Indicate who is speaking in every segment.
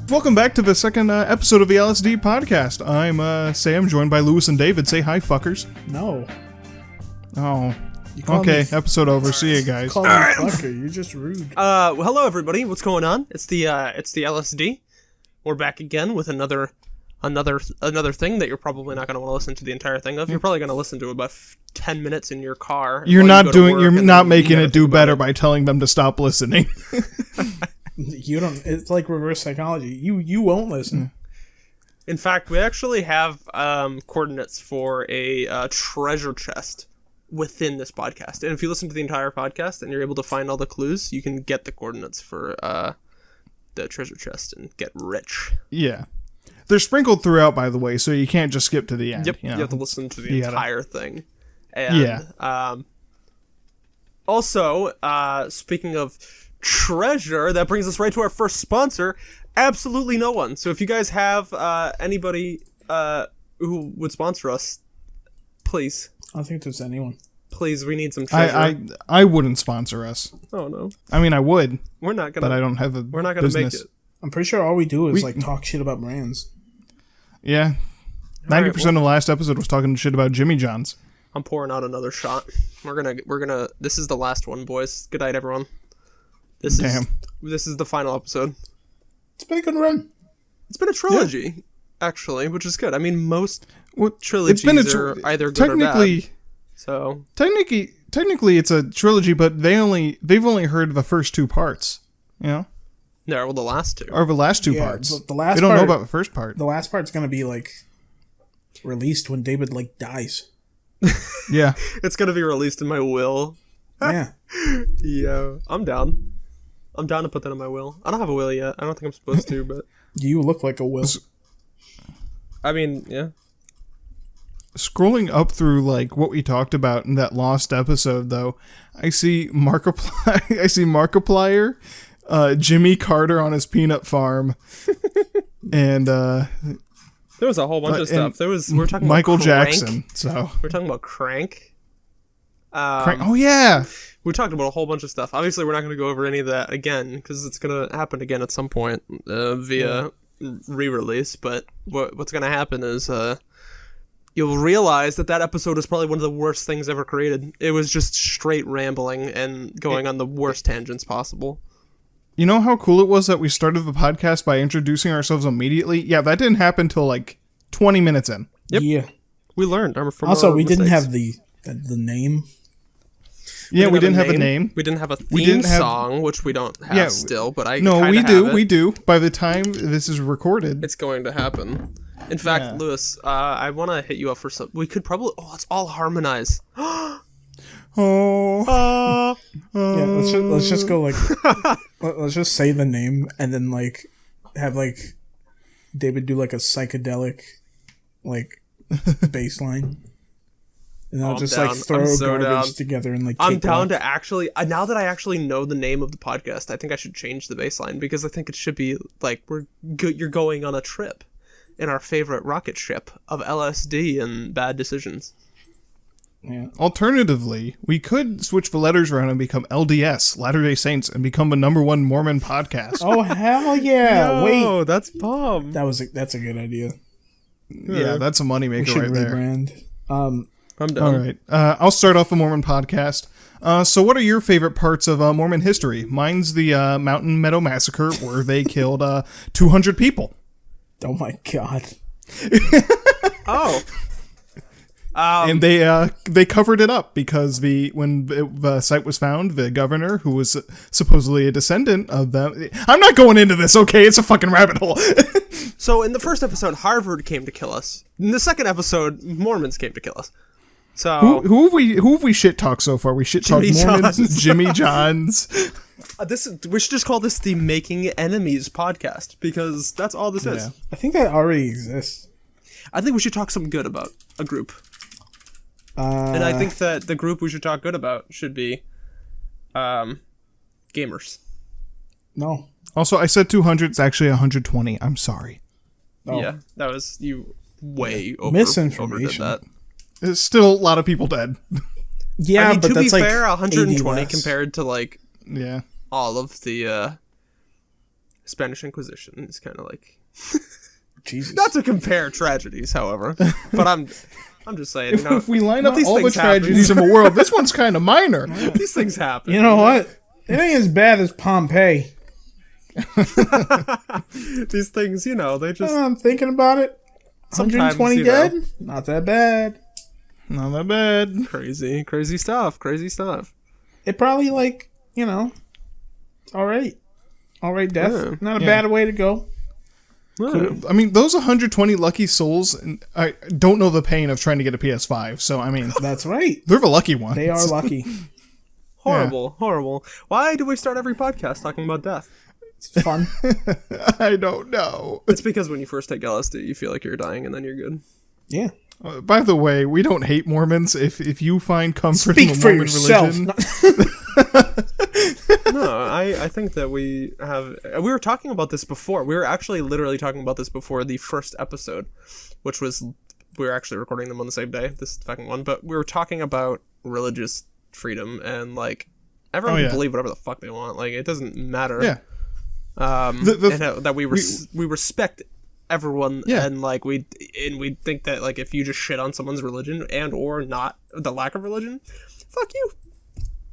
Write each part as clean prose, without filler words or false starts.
Speaker 1: Welcome back to the second episode of the L.S.D. podcast. I'm Sam, joined by Lewis and David. Say hi, fuckers.
Speaker 2: No.
Speaker 1: Oh. Okay, episode over. See you guys.
Speaker 2: Call me fucker. You're just rude.
Speaker 3: Well, hello everybody. What's going on? It's the L.S.D. We're back again with another thing that you're probably not going to want to listen to the entire thing of. You're probably going to listen to about 10 minutes in your car.
Speaker 1: You're not making it do better by telling them to stop listening.
Speaker 2: You don't. It's like reverse psychology. You won't listen.
Speaker 3: In fact, we actually have coordinates for a treasure chest within this podcast. And if you listen to the entire podcast and you're able to find all the clues, you can get the coordinates for the treasure chest and get rich.
Speaker 1: Yeah. They're sprinkled throughout, by the way, so you can't just skip to the end.
Speaker 3: Yep,
Speaker 1: you
Speaker 3: have to listen to the entire thing. And,
Speaker 1: yeah.
Speaker 3: Also, speaking of treasure, that brings us right to our first sponsor, Absolutely No One. So if you guys have anybody who would sponsor us, please.
Speaker 2: I don't think there's anyone.
Speaker 3: Please, we need some treasure.
Speaker 1: I wouldn't sponsor us.
Speaker 3: Oh no.
Speaker 1: I mean, I would.
Speaker 3: We're not gonna.
Speaker 1: But I don't have a.
Speaker 3: We're not gonna
Speaker 1: business.
Speaker 3: make it.
Speaker 2: I'm pretty sure all we do is talk shit about brands.
Speaker 1: Yeah. 90% of the last episode was talking shit about Jimmy John's.
Speaker 3: I'm pouring out another shot. We're gonna. This is the last one, boys. Good night, everyone. This is the final episode.
Speaker 2: It's been a good run.
Speaker 3: It's been a trilogy, actually, which is good. I mean, most trilogies are either good or bad. So technically, it's a trilogy, but they've only heard the first two parts. You know. No, well, the last two.
Speaker 1: Or the last two parts.
Speaker 2: The last
Speaker 1: they don't know about the first part.
Speaker 2: The last part's gonna be released when David dies.
Speaker 1: Yeah.
Speaker 3: It's gonna be released in my will.
Speaker 2: Yeah.
Speaker 3: Yeah. I'm down. I'm down to put that in my will. I don't have a will yet. I don't think I'm supposed to, but
Speaker 2: you look like a will.
Speaker 3: I mean, yeah.
Speaker 1: Scrolling up through what we talked about in that lost episode, though, I see Markiplier. I see Markiplier, Jimmy Carter on his peanut farm, and
Speaker 3: there was a whole bunch of stuff. We're talking
Speaker 1: Michael
Speaker 3: about Crank.
Speaker 1: Jackson. So
Speaker 3: we're talking about Crank.
Speaker 1: Crank. Oh yeah.
Speaker 3: We talked about a whole bunch of stuff. Obviously, we're not going to go over any of that again because it's going to happen again at some point via re-release. But what's going to happen is you'll realize that episode is probably one of the worst things ever created. It was just straight rambling and going on the worst tangents possible.
Speaker 1: You know how cool it was that we started the podcast by introducing ourselves immediately? Yeah, that didn't happen until 20 minutes in.
Speaker 3: Yep.
Speaker 2: Yeah.
Speaker 3: We learned.
Speaker 2: Also, we didn't have the name.
Speaker 1: Yeah, we didn't have a name.
Speaker 3: We didn't have a theme song, which we don't have still, but
Speaker 1: we do. We do. By the time this is recorded,
Speaker 3: it's going to happen. In fact, Lewis, I want to hit you up for some. We could probably. Oh, let's all harmonize.
Speaker 2: Yeah, let's just go let's just say the name and then have David do a psychedelic bass line. And I'll just throw garbage together and
Speaker 3: I'm down to actually. Now that I actually know the name of the podcast, I think I should change the baseline because I think it should be you're going on a trip in our favorite rocket ship of LSD and bad decisions.
Speaker 1: Yeah. Alternatively, we could switch the letters around and become LDS, Latter-day Saints, and become the #1 Mormon podcast.
Speaker 2: Oh hell yeah!
Speaker 3: Wait, that's bomb.
Speaker 2: That's a good idea.
Speaker 1: Yeah, that's a moneymaker right there.
Speaker 2: Rebrand.
Speaker 3: I'm done.
Speaker 1: All right. I'll start off a Mormon podcast. So what are your favorite parts of Mormon history? Mine's the Mountain Meadow Massacre, where they killed 200 people.
Speaker 2: Oh my god.
Speaker 3: Oh.
Speaker 1: And they covered it up because when the site was found, the governor, who was supposedly a descendant of them... I'm not going into this, okay? It's a fucking rabbit hole.
Speaker 3: So in the first episode, Harvard came to kill us. In the second episode, Mormons came to kill us. So
Speaker 1: who have we shit talked so far? We shit talked Mormons, Jimmy John's.
Speaker 3: We should just call this the Making Enemies podcast because that's all this is.
Speaker 2: I think that already exists.
Speaker 3: I think we should talk some good about a group. And I think that the group we should talk good about should be gamers.
Speaker 2: No.
Speaker 1: Also, I said 200. It's actually 120. I'm sorry.
Speaker 2: Oh.
Speaker 3: Yeah, that was you way
Speaker 2: misinformation.
Speaker 3: Overdid that.
Speaker 1: There's still a lot of people dead.
Speaker 2: Yeah,
Speaker 3: I mean,
Speaker 2: but
Speaker 3: to
Speaker 2: that's
Speaker 3: be fair, 120
Speaker 2: less.
Speaker 3: compared to
Speaker 1: Yeah.
Speaker 3: all of the Spanish Inquisition is kind of like
Speaker 2: Jesus.
Speaker 3: not to compare tragedies, however, but I'm just saying, you know,
Speaker 1: If we line up
Speaker 3: these
Speaker 1: all the
Speaker 3: things happen.
Speaker 1: tragedies in the world, this one's kind of minor.
Speaker 3: These things happen.
Speaker 2: You know what? It ain't as bad as Pompeii.
Speaker 3: These things, you know, they just
Speaker 2: I'm thinking about it.
Speaker 3: sometimes,
Speaker 2: 120
Speaker 3: you know,
Speaker 2: dead? Not that bad.
Speaker 1: Not that bad.
Speaker 3: crazy stuff.
Speaker 2: It probably, like, you know, all right death.
Speaker 3: Yeah.
Speaker 2: Not a bad way to go.
Speaker 3: Yeah.
Speaker 1: I mean, those 120 lucky souls, and I don't know the pain of trying to get a PS5, so, I mean,
Speaker 2: That's right.
Speaker 1: they're the lucky ones.
Speaker 2: They are lucky.
Speaker 3: Horrible. Why do we start every podcast talking about death?
Speaker 2: It's fun.
Speaker 1: I don't know.
Speaker 3: It's because when you first take LSD, you feel like you're dying, and then you're good.
Speaker 2: Yeah.
Speaker 1: By the way, we don't hate Mormons. If you find comfort
Speaker 2: Speak
Speaker 1: in the
Speaker 2: for
Speaker 1: Mormon
Speaker 2: yourself.
Speaker 1: religion...
Speaker 3: No, I think that we were talking about this before. We were actually literally talking about this before the first episode, which was, we were actually recording them on the same day, this fucking one, but we were talking about religious freedom and, like, everyone can believe whatever the fuck they want. Like, it doesn't matter.
Speaker 1: Yeah.
Speaker 3: And that we respect everyone, and like we think that, like, if you just shit on someone's religion and or not the lack of religion, fuck you,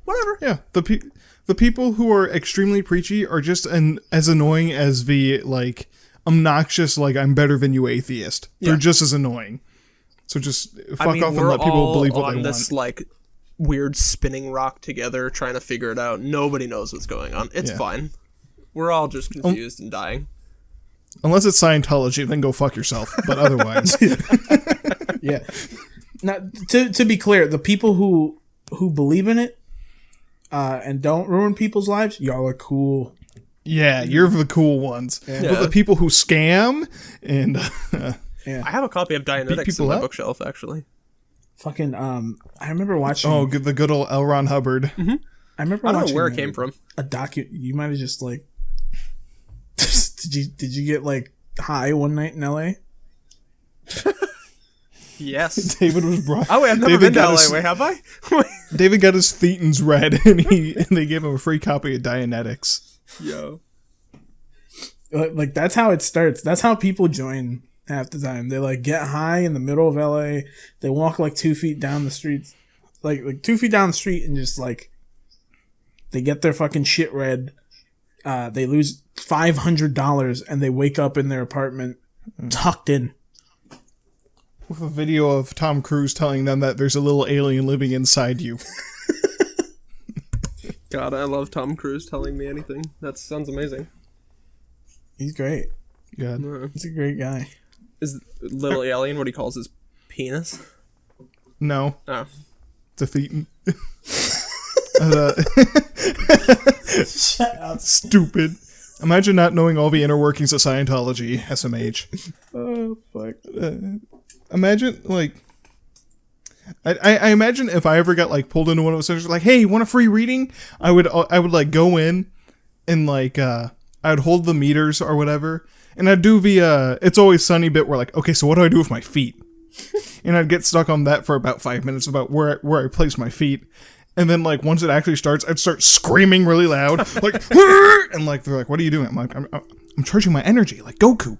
Speaker 3: whatever.
Speaker 1: Yeah, the people who are extremely preachy are just as annoying as the, like, obnoxious, like, I'm better than you atheist. They're just as annoying. So just fuck off and let people believe what they want. This,
Speaker 3: like, weird spinning rock together, trying to figure it out. Nobody knows what's going on. It's fine. We're all just confused and dying.
Speaker 1: Unless it's Scientology, then go fuck yourself. But otherwise,
Speaker 2: Yeah. Now, to be clear, the people who believe in it and don't ruin people's lives, y'all are cool.
Speaker 1: yeah, you're the cool ones.
Speaker 2: Yeah.
Speaker 1: But the people who scam and
Speaker 3: I have a copy of Dianetics in my bookshelf, actually.
Speaker 2: Fucking I remember watching.
Speaker 1: the good old L. Ron Hubbard.
Speaker 2: I remember.
Speaker 3: I don't
Speaker 2: watching
Speaker 3: know where it came from.
Speaker 2: A You might have just, like. Did you get, like, high one night in LA?
Speaker 3: Yes.
Speaker 1: David was brought.
Speaker 3: Oh wait, I've never been to LA. Wait, have I?
Speaker 1: David got his thetans read, and they gave him a free copy of Dianetics.
Speaker 3: Yo.
Speaker 2: Like, that's how it starts. That's how people join half the time. They, like, get high in the middle of LA. They walk, like, 2 feet down the street. Like 2 feet down the street and just, like, they get their fucking shit read. They lose $500 and they wake up in their apartment tucked in.
Speaker 1: With a video of Tom Cruise telling them that there's a little alien living inside you.
Speaker 3: God, I love Tom Cruise telling me anything. That sounds amazing.
Speaker 2: He's great.
Speaker 1: God.
Speaker 2: He's a great guy.
Speaker 3: Is little alien what he calls his penis?
Speaker 1: No.
Speaker 3: Oh.
Speaker 1: It's a thetan.
Speaker 2: Shut up.
Speaker 1: Stupid. Imagine not knowing all the inner workings of Scientology, SMH.
Speaker 2: Oh, fuck.
Speaker 1: Imagine, like... I imagine if I ever got, like, pulled into one of those centers, like, hey, you want a free reading? I would like, go in and, like, I would hold the meters or whatever, and I'd do the, It's Always Sunny bit where, like, okay, so what do I do with my feet? And I'd get stuck on that for about 5 minutes about where I place my feet. And then, like, once it actually starts, I'd start screaming really loud, like, and, like, they're like, what are you doing? I'm like, I'm charging my energy, like Goku.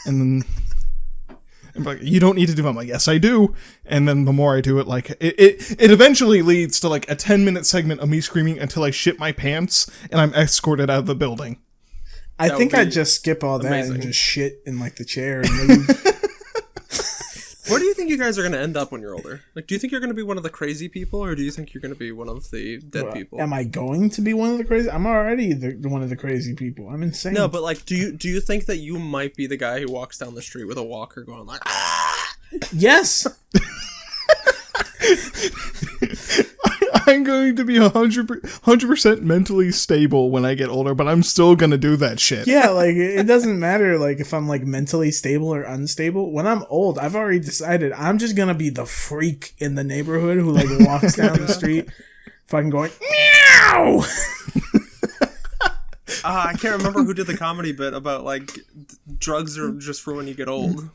Speaker 1: And then, I'm like, you don't need to do it. I'm like, yes, I do. And then the more I do it, like, it eventually leads to, like, a 10-minute segment of me screaming until I shit my pants, and I'm escorted out of the building.
Speaker 2: I think I'd just skip all that and just shit in, like, the chair and leave.
Speaker 3: Where do you think you guys are going to end up when you're older? Like, do you think you're going to be one of the crazy people, or do you think you're going to be one of the dead people?
Speaker 2: Am I going to be one of the crazy? I'm already one of the crazy people. I'm insane.
Speaker 3: No, but, like, do you think that you might be the guy who walks down the street with a walker going like, ah!
Speaker 2: Yes.
Speaker 1: I'm going to be 100% mentally stable when I get older, but I'm still going to do that shit.
Speaker 2: Yeah, like, it doesn't matter, like, if I'm, like, mentally stable or unstable. When I'm old, I've already decided I'm just going to be the freak in the neighborhood who, like, walks down the street fucking going, meow!
Speaker 3: I can't remember who did the comedy bit about, like, drugs are just for when you get old.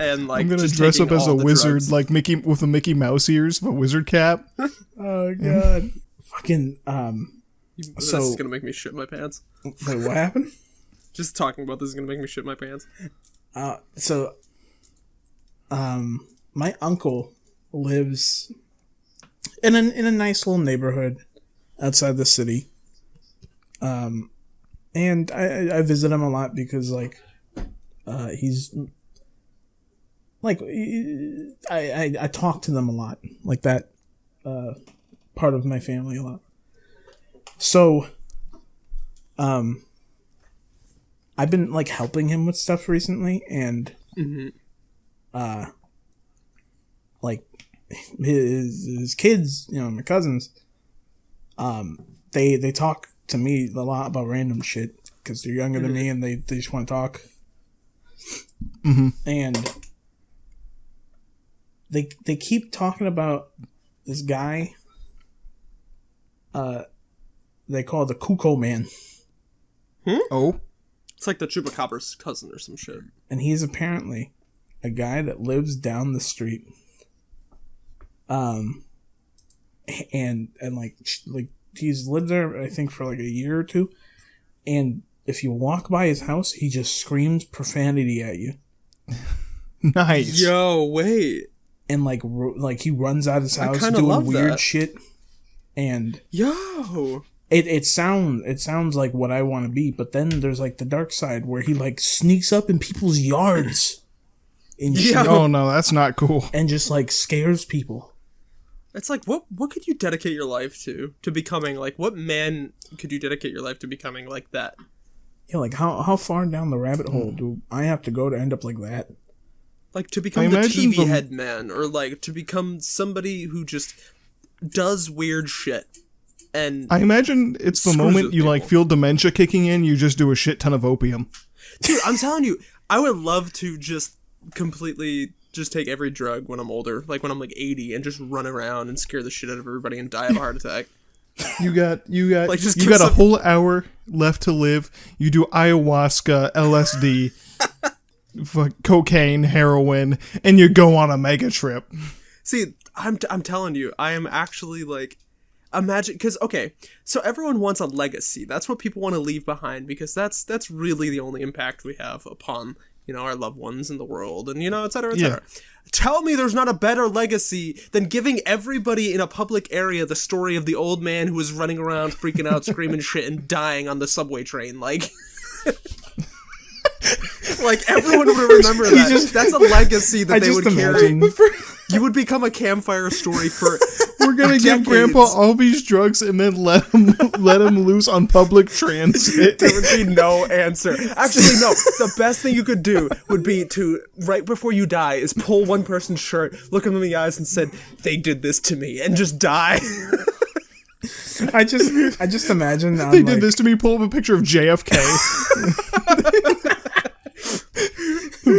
Speaker 3: And, like,
Speaker 1: I'm gonna
Speaker 3: just
Speaker 1: dress up as a wizard,
Speaker 3: drugs.
Speaker 1: like Mickey with a Mickey Mouse ears, a wizard cap.
Speaker 2: Oh, God. Fucking,
Speaker 3: This is gonna make me shit my pants.
Speaker 2: wait, what happened?
Speaker 3: Just talking about this is gonna make me shit my pants.
Speaker 2: My uncle lives in a nice little neighborhood outside the city. And I visit him a lot because like he's like I talk to them a lot, like that part of my family a lot. So I've been like helping him with stuff recently, and like his kids, you know, my cousins, they talk to me a lot about random shit because they're younger than me and they just want to talk. And they keep talking about this guy they call the Cuckoo Man.
Speaker 1: Oh,
Speaker 3: it's like the Chupacabra's cousin or some shit.
Speaker 2: And he's apparently a guy that lives down the street. And like he's lived there, I think, for like a year or two. And if you walk by his house, he just screams profanity at you.
Speaker 1: nice.
Speaker 3: Yo, wait.
Speaker 2: And like he runs out of his house doing weird shit. And
Speaker 3: yo,
Speaker 2: it sounds like what I want to be, but then there's like the dark side where he like sneaks up in people's yards and shit,
Speaker 1: Oh no, that's not cool.
Speaker 2: and just like scares people.
Speaker 3: it's like what could you dedicate your life to becoming like? What man could you dedicate your life to becoming like that?
Speaker 2: Yeah, like how far down the rabbit hole do I have to go to end up like that?
Speaker 3: Like to become the TV head man, or like to become somebody who just does weird shit. And
Speaker 1: I imagine it's the moment you like feel dementia kicking in, you just do a shit ton of opium.
Speaker 3: Dude, I'm telling you, I would love to just completely just take every drug when I'm older, like when I'm like 80, and just run around and scare the shit out of everybody and die of a heart attack.
Speaker 1: You got
Speaker 3: Like, just
Speaker 1: you got a whole hour left to live. You do ayahuasca, LSD, cocaine, heroin, and you go on a mega trip.
Speaker 3: See, I'm telling you, I am actually like, imagine, because okay, so everyone wants a legacy. That's what people want to leave behind, because that's really the only impact we have upon, you know, our loved ones in the world, and you know, et cetera, et cetera. Tell me there's not a better legacy than giving everybody in a public area the story of the old man who was running around freaking out, screaming shit, and dying on the subway train, like. Like, everyone would remember that. That's a legacy that they would carry. You would become a campfire story for
Speaker 1: We're gonna give Grandpa all these drugs and then let him loose on public transit.
Speaker 3: There would be no answer. Actually, no. The best thing you could do would be to, right before you die, is pull one person's shirt, look them in the eyes, and said, "They did this to me," and just die.
Speaker 2: I just imagine
Speaker 1: They did this to me. Pull up a picture of JFK.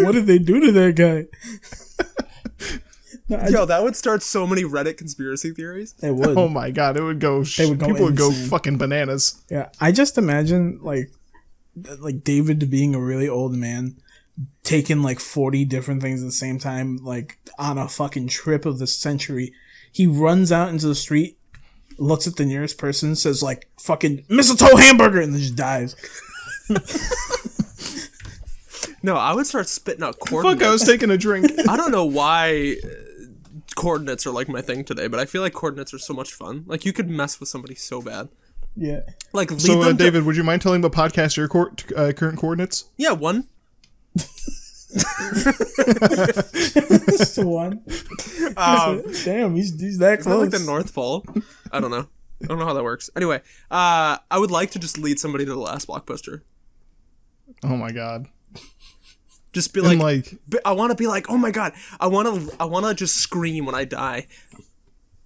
Speaker 2: What did they do to that guy? No,
Speaker 3: Yo, that would start so many Reddit conspiracy theories.
Speaker 2: It would.
Speaker 1: Oh my god, it would go. People would go fucking bananas.
Speaker 2: Yeah, I just imagine like David being a really old man, taking like 40 different things at the same time, like on a fucking trip of the century. He runs out into the street, looks at the nearest person, says like "fucking mistletoe hamburger," and then just dies.
Speaker 3: No, I would start spitting out coordinates.
Speaker 1: Fuck, I was taking a drink.
Speaker 3: I don't know why coordinates are like my thing today, but I feel like coordinates are so much fun. Like, you could mess with somebody so bad.
Speaker 2: Yeah.
Speaker 3: Like, lead
Speaker 1: So,
Speaker 3: them
Speaker 1: David, would you mind telling the podcast your current coordinates?
Speaker 3: Yeah, 1.
Speaker 2: Just one. Damn, he's that close.
Speaker 3: Like the North Pole. I don't know. I don't know how that works. Anyway, I would like to just lead somebody to the last blockbuster.
Speaker 1: Oh my god.
Speaker 3: Just be like I want to be like, oh my god, I want to just scream when I die.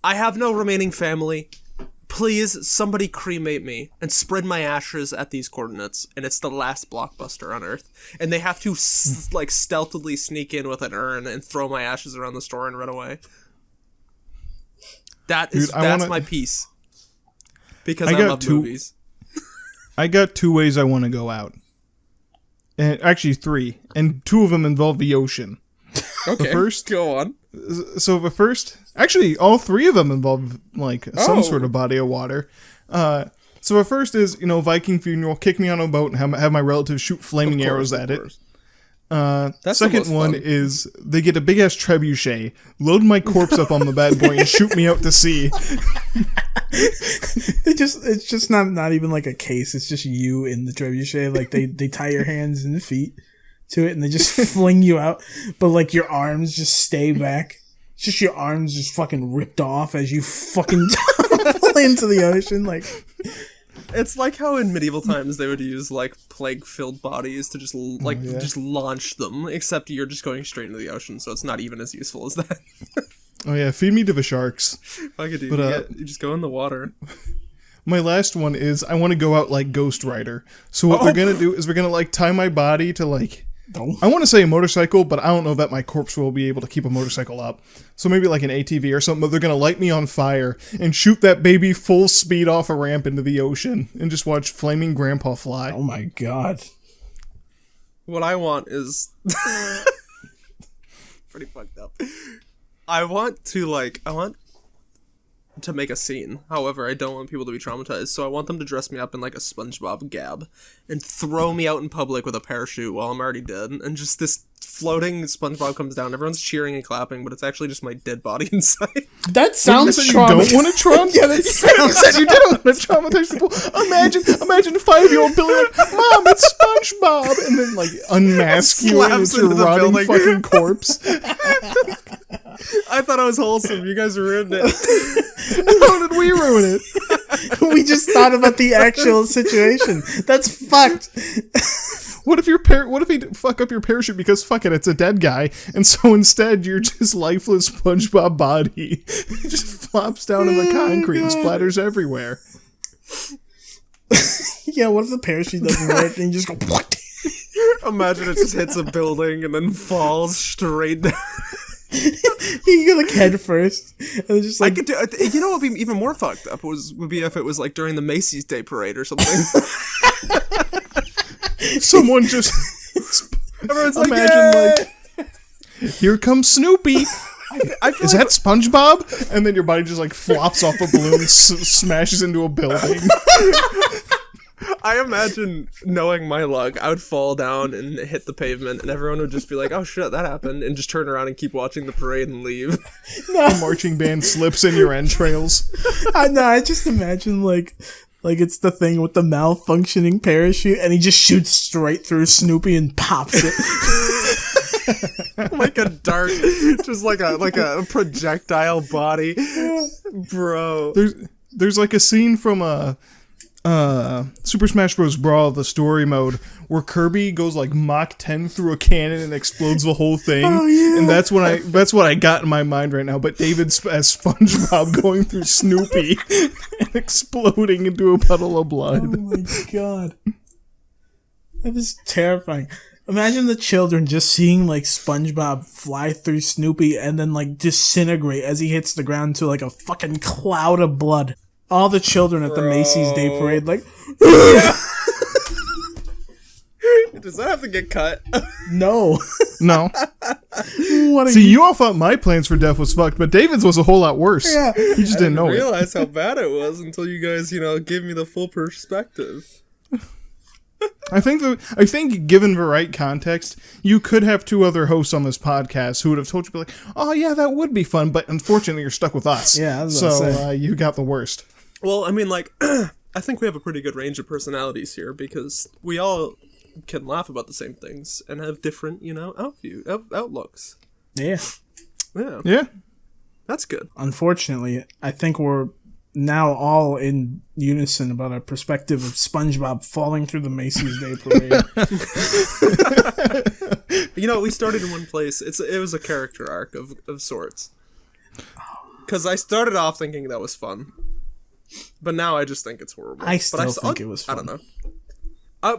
Speaker 3: I have no remaining family. Please, somebody cremate me and spread my ashes at these coordinates, and it's the last blockbuster on Earth. And they have to like stealthily sneak in with an urn and throw my ashes around the store and run away. That's my piece. Because I love movies.
Speaker 1: I got 2 ways I want to go out. And actually 3, and 2 of them involve the ocean.
Speaker 3: Okay,
Speaker 1: the first,
Speaker 3: go on.
Speaker 1: So the first, actually all 3 of them involve like some sort of body of water. So at first is, Viking funeral, kick me on a boat and have my relatives shoot flaming arrows at it.
Speaker 3: That's the
Speaker 1: Second
Speaker 3: most
Speaker 1: one
Speaker 3: fun.
Speaker 1: is they get a big ass trebuchet, load my corpse up on the bad boy, and shoot me out to sea.
Speaker 2: It's just not even like a case. It's just you in the trebuchet. Like they tie your hands and feet to it, and they just fling you out. But like your arms just stay back. It's just your arms just fucking ripped off as you fucking tumble into the ocean. Like
Speaker 3: It's like how in medieval times they would use like plague-filled bodies to just just launch them, except you're just going straight into the ocean, so it's not even as useful as that.
Speaker 1: Oh yeah, feed me to the sharks.
Speaker 3: Fuck it, dude.
Speaker 1: But,
Speaker 3: You just go in the water.
Speaker 1: My last one is I want to go out like Ghost Rider. So what we're gonna do is we're gonna like tie my body to like I want to say a motorcycle, but I don't know that my corpse will be able to keep a motorcycle up. So maybe like an ATV or something, but they're going to light me on fire and shoot that baby full speed off a ramp into the ocean and just watch flaming grandpa fly.
Speaker 2: oh my god.
Speaker 3: What I want is pretty fucked up. I want to make a scene. However, I don't want people to be traumatized, so I want them to dress me up in like a SpongeBob gab and throw me out in public with a parachute while I'm already dead, and just this floating SpongeBob comes down. Everyone's cheering and clapping, but it's actually just my dead body inside.
Speaker 2: That sounds
Speaker 1: You don't want to traumatize?
Speaker 2: Yeah, that sounds
Speaker 1: You said you didn't want to traumatize people. Imagine a 5-year-old Billy like, Mom, it's SpongeBob, and then like unmask you and
Speaker 3: Slaps
Speaker 1: it's your
Speaker 3: into the
Speaker 1: rotting
Speaker 3: building.
Speaker 1: fucking corpse.
Speaker 3: I thought I was wholesome. You guys ruined it.
Speaker 1: How did we ruin it?
Speaker 2: We just thought about the actual situation. That's fucked.
Speaker 1: What if he fuck up your parachute because fuck it, it's a dead guy, and so instead you're just lifeless SpongeBob body. It just flops down in the concrete and splatters everywhere.
Speaker 2: Yeah, what if the parachute doesn't work and you just go what?
Speaker 3: Imagine it just hits a building and then falls straight down.
Speaker 2: You go like head first, and then just
Speaker 3: I
Speaker 2: like
Speaker 3: could do. You know what would be even more fucked up would be if it was like during the Macy's Day Parade or something.
Speaker 1: Someone just
Speaker 3: Everyone's
Speaker 1: imagine like, here comes Snoopy.
Speaker 3: I feel
Speaker 1: Is that SpongeBob? And then your body just like flops off a balloon, smashes into a building.
Speaker 3: I imagine knowing my luck, I would fall down and hit the pavement, and everyone would just be like, "Oh shit, that happened," and just turn around and keep watching the parade and leave.
Speaker 1: The marching band slips in your entrails.
Speaker 2: I just imagine like it's the thing with the malfunctioning parachute, and he just shoots straight through Snoopy and pops it.
Speaker 3: Like a dart, just like a projectile body, bro.
Speaker 1: There's like a scene from Super Smash Bros. Brawl, the story mode, where Kirby goes like Mach 10 through a cannon and explodes the whole thing.
Speaker 2: Oh, yeah.
Speaker 1: And that's what I got in my mind right now. But David's as SpongeBob going through Snoopy and exploding into a puddle of blood.
Speaker 2: Oh my god. That is terrifying. Imagine the children just seeing like SpongeBob fly through Snoopy and then like disintegrate as he hits the ground to like a fucking cloud of blood. All the children at the Macy's Day Parade like
Speaker 3: Does that have to get cut?
Speaker 2: no.
Speaker 1: No.
Speaker 2: What
Speaker 1: See, you all thought my plans for death was fucked, but David's was a whole lot worse.
Speaker 2: Yeah.
Speaker 1: You just didn't know it.
Speaker 3: realize how bad it was until you guys, gave me the full perspective.
Speaker 1: I think given the right context, you could have two other hosts on this podcast who would have told you, be like, oh yeah, that would be fun, but unfortunately you're stuck with us.
Speaker 2: Yeah, I was about to say.
Speaker 1: You got the worst.
Speaker 3: Well, I mean, like, I think we have a pretty good range of personalities here because we all can laugh about the same things and have different, outlooks.
Speaker 2: Yeah.
Speaker 3: Yeah,
Speaker 1: Yeah.
Speaker 3: that's good.
Speaker 2: Unfortunately, I think we're now all in unison about our perspective of SpongeBob falling through the Macy's Day Parade.
Speaker 3: We started in one place. It was a character arc of sorts. Because I started off thinking that was fun, but now I just think it's horrible.
Speaker 2: I still think it was fun.
Speaker 3: I don't know.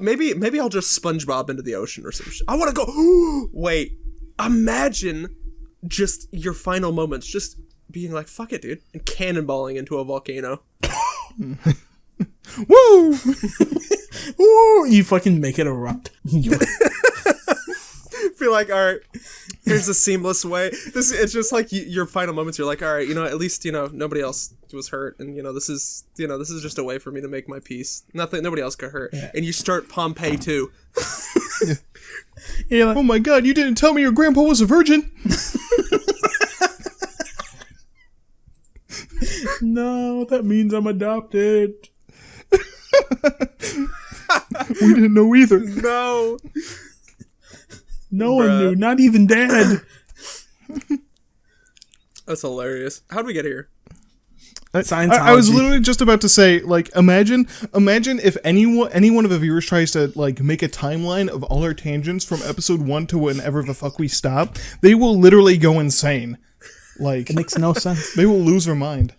Speaker 3: Maybe I'll just SpongeBob into the ocean or some shit. I want to go. Wait, imagine just your final moments, just being like, "Fuck it, dude," and cannonballing into a volcano.
Speaker 1: Woo!
Speaker 2: Ooh, you fucking make it erupt.
Speaker 3: Feel like, all right, here's a seamless way. It's just like your final moments. You're like, all right, at least nobody else was hurt, and this is just a way for me to make my peace. Nobody else got hurt, and you start Pompeii too.
Speaker 2: You're like,
Speaker 1: Oh my god, you didn't tell me your grandpa was a virgin.
Speaker 2: no, that means I'm adopted.
Speaker 1: We didn't know either.
Speaker 3: No,
Speaker 2: No one
Speaker 3: Bruh.
Speaker 2: knew, not even Dad.
Speaker 3: that's hilarious. How'd we get here?
Speaker 2: Scientology.
Speaker 1: I was literally just about to say, like, imagine if any one of the viewers tries to, like, make a timeline of all our tangents from episode 1 to whenever the fuck we stop. They will literally go insane. Like,
Speaker 2: It makes no sense.
Speaker 1: they will lose their mind.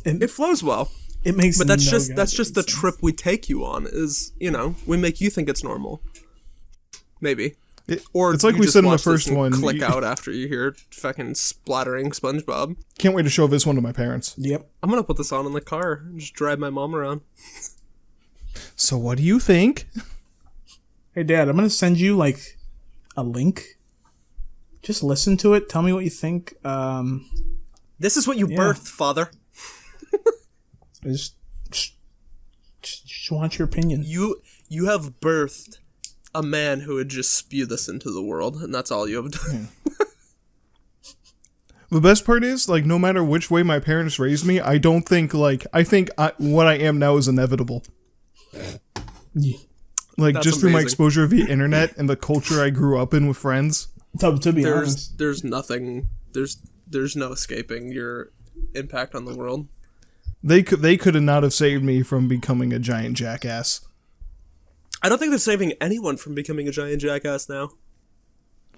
Speaker 3: It flows well,
Speaker 2: It makes
Speaker 3: but that's
Speaker 2: no
Speaker 3: just
Speaker 2: goddamn
Speaker 3: the
Speaker 2: sense.
Speaker 3: trip we take you on. Is we make you think it's normal, maybe. Or
Speaker 1: It's like
Speaker 3: you
Speaker 1: we
Speaker 3: just
Speaker 1: said in the
Speaker 3: watch this
Speaker 1: first
Speaker 3: and
Speaker 1: one,
Speaker 3: Click
Speaker 1: you-
Speaker 3: out after you hear fucking splattering SpongeBob.
Speaker 1: Can't wait to show this one to my parents.
Speaker 2: Yep.
Speaker 3: I'm gonna put this on in the car and just drive my mom around.
Speaker 1: So what do you think?
Speaker 2: Hey, Dad, I'm gonna send you like a link. Just listen to it. Tell me what you think.
Speaker 3: This is what you birthed, father.
Speaker 2: I just want your opinion.
Speaker 3: You have birthed a man who would just spew this into the world, and that's all you have done.
Speaker 1: The best part is, like, no matter which way my parents raised me, I don't think, like, what I am now is inevitable.
Speaker 2: Yeah.
Speaker 1: Like,
Speaker 3: That's
Speaker 1: just through my
Speaker 3: amazing.
Speaker 1: exposure via internet and the culture I grew up in with friends.
Speaker 2: To be honest,
Speaker 3: There's nothing. There's no escaping your impact on the world.
Speaker 1: They could have not have saved me from becoming a giant jackass.
Speaker 3: I don't think they're saving anyone from becoming a giant jackass now.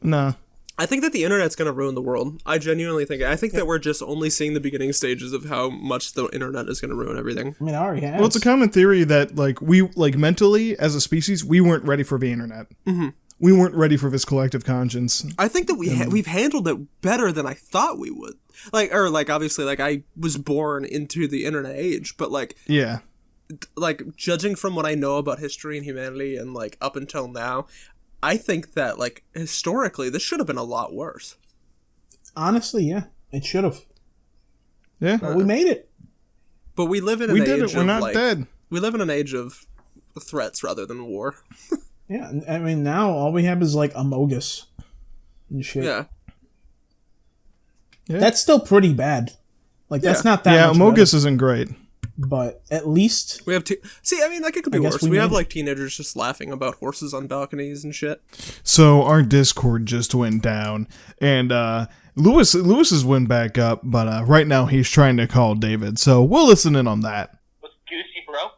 Speaker 1: Nah.
Speaker 3: I think that the internet's going to ruin the world. I genuinely think. I think that we're just only seeing the beginning stages of how much the internet is going to ruin everything.
Speaker 2: I mean, I already have.
Speaker 1: Well, it's a common theory that, like, we, like, mentally, as a species, we weren't ready for the internet. Mm-hmm. We weren't ready for this collective conscience.
Speaker 3: I think that we've handled it better than I thought we would. Obviously, I was born into the internet age, but
Speaker 1: Yeah.
Speaker 3: judging from what I know about history and humanity and up until now, I think that historically this should have been a lot worse.
Speaker 2: Honestly, yeah, it should have.
Speaker 1: Yeah.
Speaker 2: But we made it.
Speaker 3: But we live in an
Speaker 1: We
Speaker 3: age
Speaker 1: did it. We're
Speaker 3: of
Speaker 1: not dead.
Speaker 3: we live in an age of threats rather than war.
Speaker 2: Yeah, I mean, now all we have is Amogus and shit.
Speaker 3: Yeah.
Speaker 1: Yeah.
Speaker 2: That's still pretty bad. That's
Speaker 3: Yeah.
Speaker 2: not that
Speaker 1: Yeah,
Speaker 2: much
Speaker 1: Amogus isn't great.
Speaker 2: better, but at least
Speaker 3: We have it could be
Speaker 2: I guess
Speaker 3: worse.
Speaker 2: we
Speaker 3: We have
Speaker 2: made it.
Speaker 3: teenagers just laughing about horses on balconies and shit.
Speaker 1: So our Discord just went down, and Lewis's went back up, but right now he's trying to call David. So we'll listen in on that.
Speaker 4: What's goosey, bro?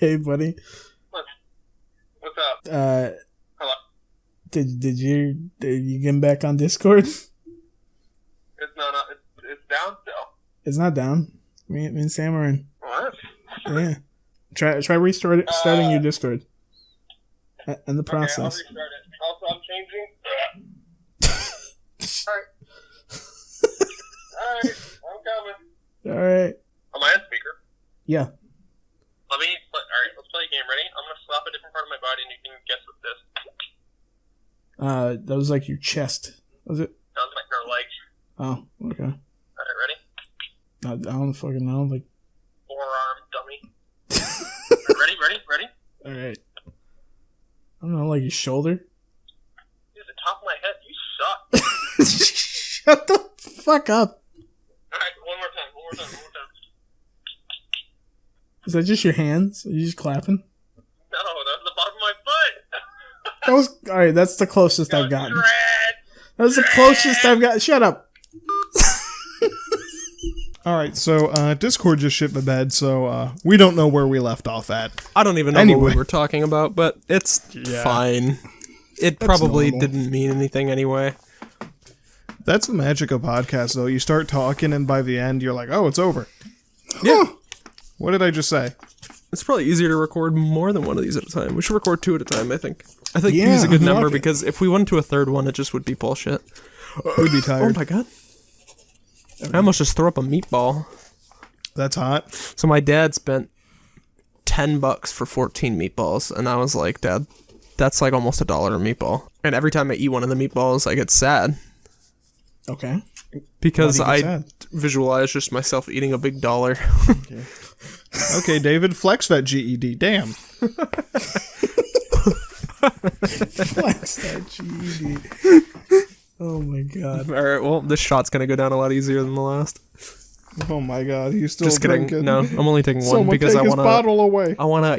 Speaker 2: hey, buddy.
Speaker 4: What's up? Hello?
Speaker 2: Did you get back on Discord?
Speaker 4: It's down still.
Speaker 2: It's not down. Me and Sam are in.
Speaker 4: What?
Speaker 2: Yeah. Try starting your Discord. And the
Speaker 4: Okay, I'll
Speaker 2: process.
Speaker 4: restart it. Also, I'm changing. Alright, I'm coming.
Speaker 2: All right.
Speaker 4: Am I on speaker?
Speaker 2: Yeah.
Speaker 4: Alright, let's play a game. Ready? I'm gonna slap a different part of my body and you can guess what this.
Speaker 2: That was like your chest. Was it?
Speaker 4: Sounds like your legs.
Speaker 2: Oh, okay.
Speaker 4: Alright, ready?
Speaker 2: I don't fucking know.
Speaker 4: Forearm, dummy. Ready?
Speaker 2: All right. I don't know, your shoulder.
Speaker 4: Dude, the top of my head, you suck.
Speaker 2: Shut the fuck up.
Speaker 4: Alright, one more time.
Speaker 2: Is that just your hands? Are you just clapping?
Speaker 4: No, that's the bottom of my foot.
Speaker 2: That was all right. That's the closest I've gotten.
Speaker 4: Shred.
Speaker 2: That's the closest I've got. Shut up.
Speaker 1: All right, so Discord just shit the bed, so we don't know where we left off at.
Speaker 3: I don't even know
Speaker 1: Anyway.
Speaker 3: what we were talking about, but it's fine. It probably
Speaker 1: normal.
Speaker 3: didn't mean anything anyway.
Speaker 1: That's the magic of podcasts, though. You start talking, and by the end, you're like, "Oh, it's over."
Speaker 3: Yeah.
Speaker 1: What did I just say?
Speaker 3: It's probably easier to record more than one of these at a time. We should record 2 at a time, I think. I think
Speaker 2: Yeah,
Speaker 3: 2 is a good
Speaker 2: fuck
Speaker 3: number
Speaker 2: it.
Speaker 3: because if we went to a third one, it just would be bullshit.
Speaker 1: We'd be
Speaker 3: Oh
Speaker 1: tired.
Speaker 3: my god. I almost just threw up a meatball.
Speaker 1: That's hot.
Speaker 3: So my dad spent $10 for 14 meatballs, and I was like, Dad, that's almost $1 a meatball. And every time I eat one of the meatballs, I get sad.
Speaker 2: Okay.
Speaker 3: Because
Speaker 2: Why do you get
Speaker 3: I
Speaker 2: sad?
Speaker 3: visualize just myself eating a big dollar.
Speaker 1: Okay, David, flex that GED. Damn.
Speaker 2: Flex that GED. Oh my god.
Speaker 3: All right, well, this shot's gonna go down a lot easier than the last.
Speaker 1: Oh my god, he's still
Speaker 3: Just kidding.
Speaker 1: drinking.
Speaker 3: No, I'm only taking one
Speaker 1: Someone
Speaker 3: because
Speaker 1: take
Speaker 3: I
Speaker 1: his
Speaker 3: wanna.
Speaker 1: bottle away.
Speaker 3: I wanna,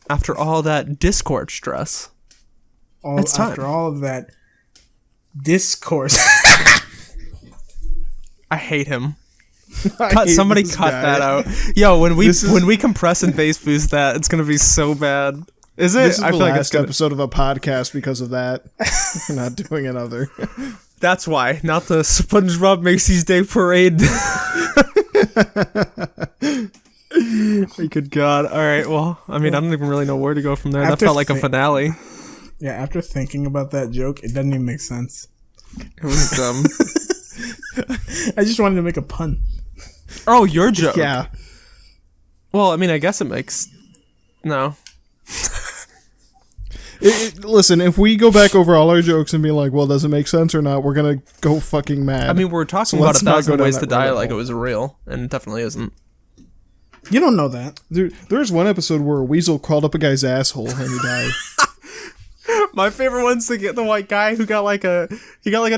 Speaker 3: after all that Discord stress. It's time.
Speaker 2: After all of that discourse.
Speaker 3: I hate him.
Speaker 1: I
Speaker 3: Cut,
Speaker 1: hate
Speaker 3: somebody
Speaker 1: this
Speaker 3: cut
Speaker 1: guy.
Speaker 3: that out. Yo, when
Speaker 1: This is-
Speaker 3: we compress and bass boost that, it's gonna be so bad. Is it?
Speaker 1: This is
Speaker 3: I
Speaker 1: the
Speaker 3: feel like it's
Speaker 1: last
Speaker 3: gonna.
Speaker 1: episode of a podcast because of that. We're not doing another.
Speaker 3: That's why, not the SpongeBob Macy's Day Parade. Good God! All right, well, I mean, I don't even really know where to go from there. That
Speaker 2: After
Speaker 3: felt like a finale.
Speaker 2: Yeah, after thinking about that joke, it doesn't even make sense.
Speaker 3: It was dumb.
Speaker 2: I just wanted to make a pun.
Speaker 3: Oh, your joke.
Speaker 1: Yeah.
Speaker 3: Well, I mean, I guess it makes no.
Speaker 1: Listen, if we go back over all our jokes and be like, well, does it make sense or not, we're going to go fucking mad.
Speaker 3: I mean, we're talking
Speaker 1: So
Speaker 3: about
Speaker 1: let's not go
Speaker 3: 1,000
Speaker 1: down
Speaker 3: ways
Speaker 1: that
Speaker 3: to die
Speaker 1: rabbit
Speaker 3: like it
Speaker 1: hole.
Speaker 3: was real, and it definitely isn't.
Speaker 2: You don't know that.
Speaker 1: There's one episode where a weasel crawled up a guy's asshole and he died.
Speaker 3: My favorite one's the white guy who got like a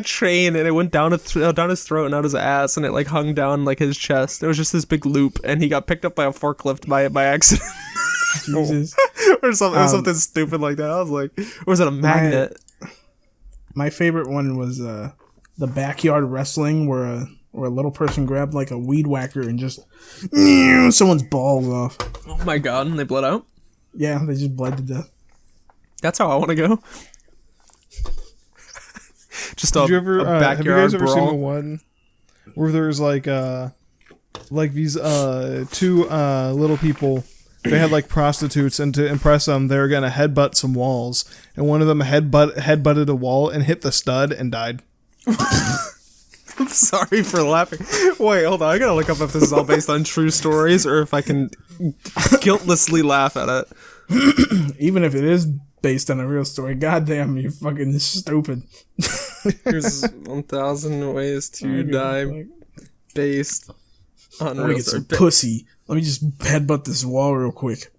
Speaker 3: train and it went down down his throat and out his ass and it like hung down like his chest. It was just this big loop and he got picked up by a forklift by accident.
Speaker 2: Jesus.
Speaker 3: or something stupid like that. I was like, or was it a magnet?
Speaker 2: My favorite one was the backyard wrestling where a little person grabbed like a weed whacker and just someone's balls off.
Speaker 3: Oh my god, and they bled out.
Speaker 2: Yeah, they just bled to death.
Speaker 3: That's how I want to go. Just a,
Speaker 1: Did you ever,
Speaker 3: a
Speaker 1: have you
Speaker 3: backyard
Speaker 1: guys ever seen the
Speaker 3: brawl.
Speaker 1: one where there's like these two little people, they had like prostitutes, and to impress them they were gonna headbutt some walls, and one of them headbutted a wall and hit the stud and died.
Speaker 3: I'm sorry for laughing. Wait, hold on. I gotta look up if this is all based on true stories or if I can guiltlessly laugh at it.
Speaker 2: Even if it is based on a real story, goddamn, you're fucking stupid.
Speaker 3: Here's 1,000 ways to die based on
Speaker 2: Let me
Speaker 3: real
Speaker 2: get some
Speaker 3: story.
Speaker 2: pussy. Let me just headbutt this wall real quick.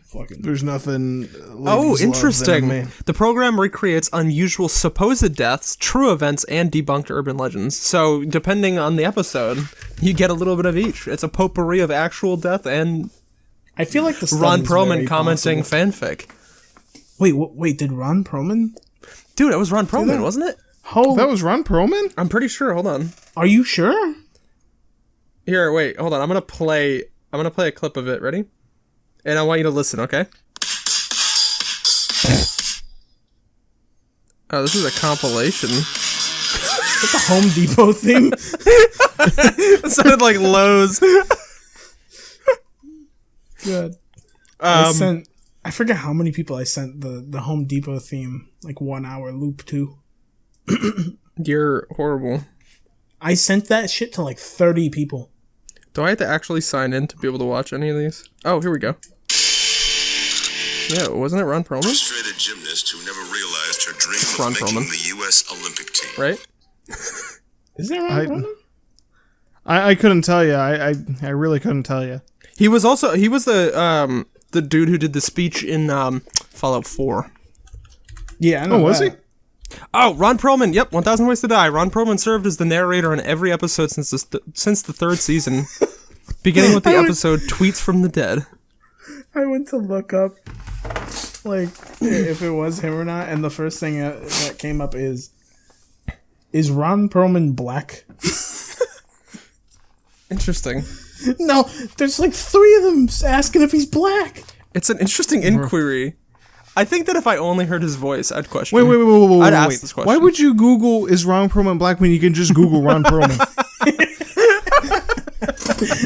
Speaker 2: Fucking.
Speaker 1: There's nothing.
Speaker 3: Oh,
Speaker 1: ladies love
Speaker 3: interesting.
Speaker 1: than me.
Speaker 3: The program recreates unusual supposed deaths, true events, and debunked urban legends. So, depending on the episode, you get a little bit of each. It's a potpourri of actual death and
Speaker 2: I feel like the stuff
Speaker 3: Ron
Speaker 2: is
Speaker 3: Perlman
Speaker 2: very
Speaker 3: commenting
Speaker 2: possible.
Speaker 3: fanfic.
Speaker 2: Wait, did Ron Perlman?
Speaker 3: Dude, it was Ron Perlman,
Speaker 2: that?
Speaker 3: wasn't it?
Speaker 1: That was Ron Perlman?
Speaker 3: I'm pretty sure. Hold on.
Speaker 2: Are you sure?
Speaker 3: Here, wait, hold on. I'm gonna play a clip of it. Ready? And I want you to listen, okay? Oh, this is a compilation.
Speaker 2: Is that the Home Depot theme?
Speaker 3: It sounded like Lowe's.
Speaker 2: Good.
Speaker 3: Um,
Speaker 2: I forget how many people I sent the Home Depot theme, like 1 hour loop to.
Speaker 3: You're horrible.
Speaker 2: I sent that shit to like 30 people.
Speaker 3: Do I have to actually sign in to be able to watch any of these? Oh, here we go. Yeah, wasn't it Ron Perlman?
Speaker 5: Frustrated gymnast who never realized her dream of
Speaker 3: Ron
Speaker 5: making
Speaker 3: Perlman.
Speaker 5: the U.S. Olympic team.
Speaker 3: Right?
Speaker 2: Is that Ron Perlman?
Speaker 1: I couldn't tell you. I really couldn't tell you.
Speaker 3: He was the dude who did the speech in Fallout 4.
Speaker 2: Yeah, I know.
Speaker 1: Oh, was he?
Speaker 3: Oh, Ron Perlman. Yep, 1,000 Ways to Die. Ron Perlman served as the narrator on every episode since the third season, beginning with the episode "Tweets from the Dead."
Speaker 2: I went to look up, like, if it was him or not, and the first thing that came up is Ron Perlman black?
Speaker 3: Interesting.
Speaker 2: No, there's like 3 of them asking if he's black.
Speaker 3: It's an interesting inquiry. I think that if I only heard his voice, I'd question.
Speaker 1: Wait.
Speaker 3: I'd ask this question.
Speaker 1: Why would you Google is Ron Perlman black when you can just Google Ron Perlman?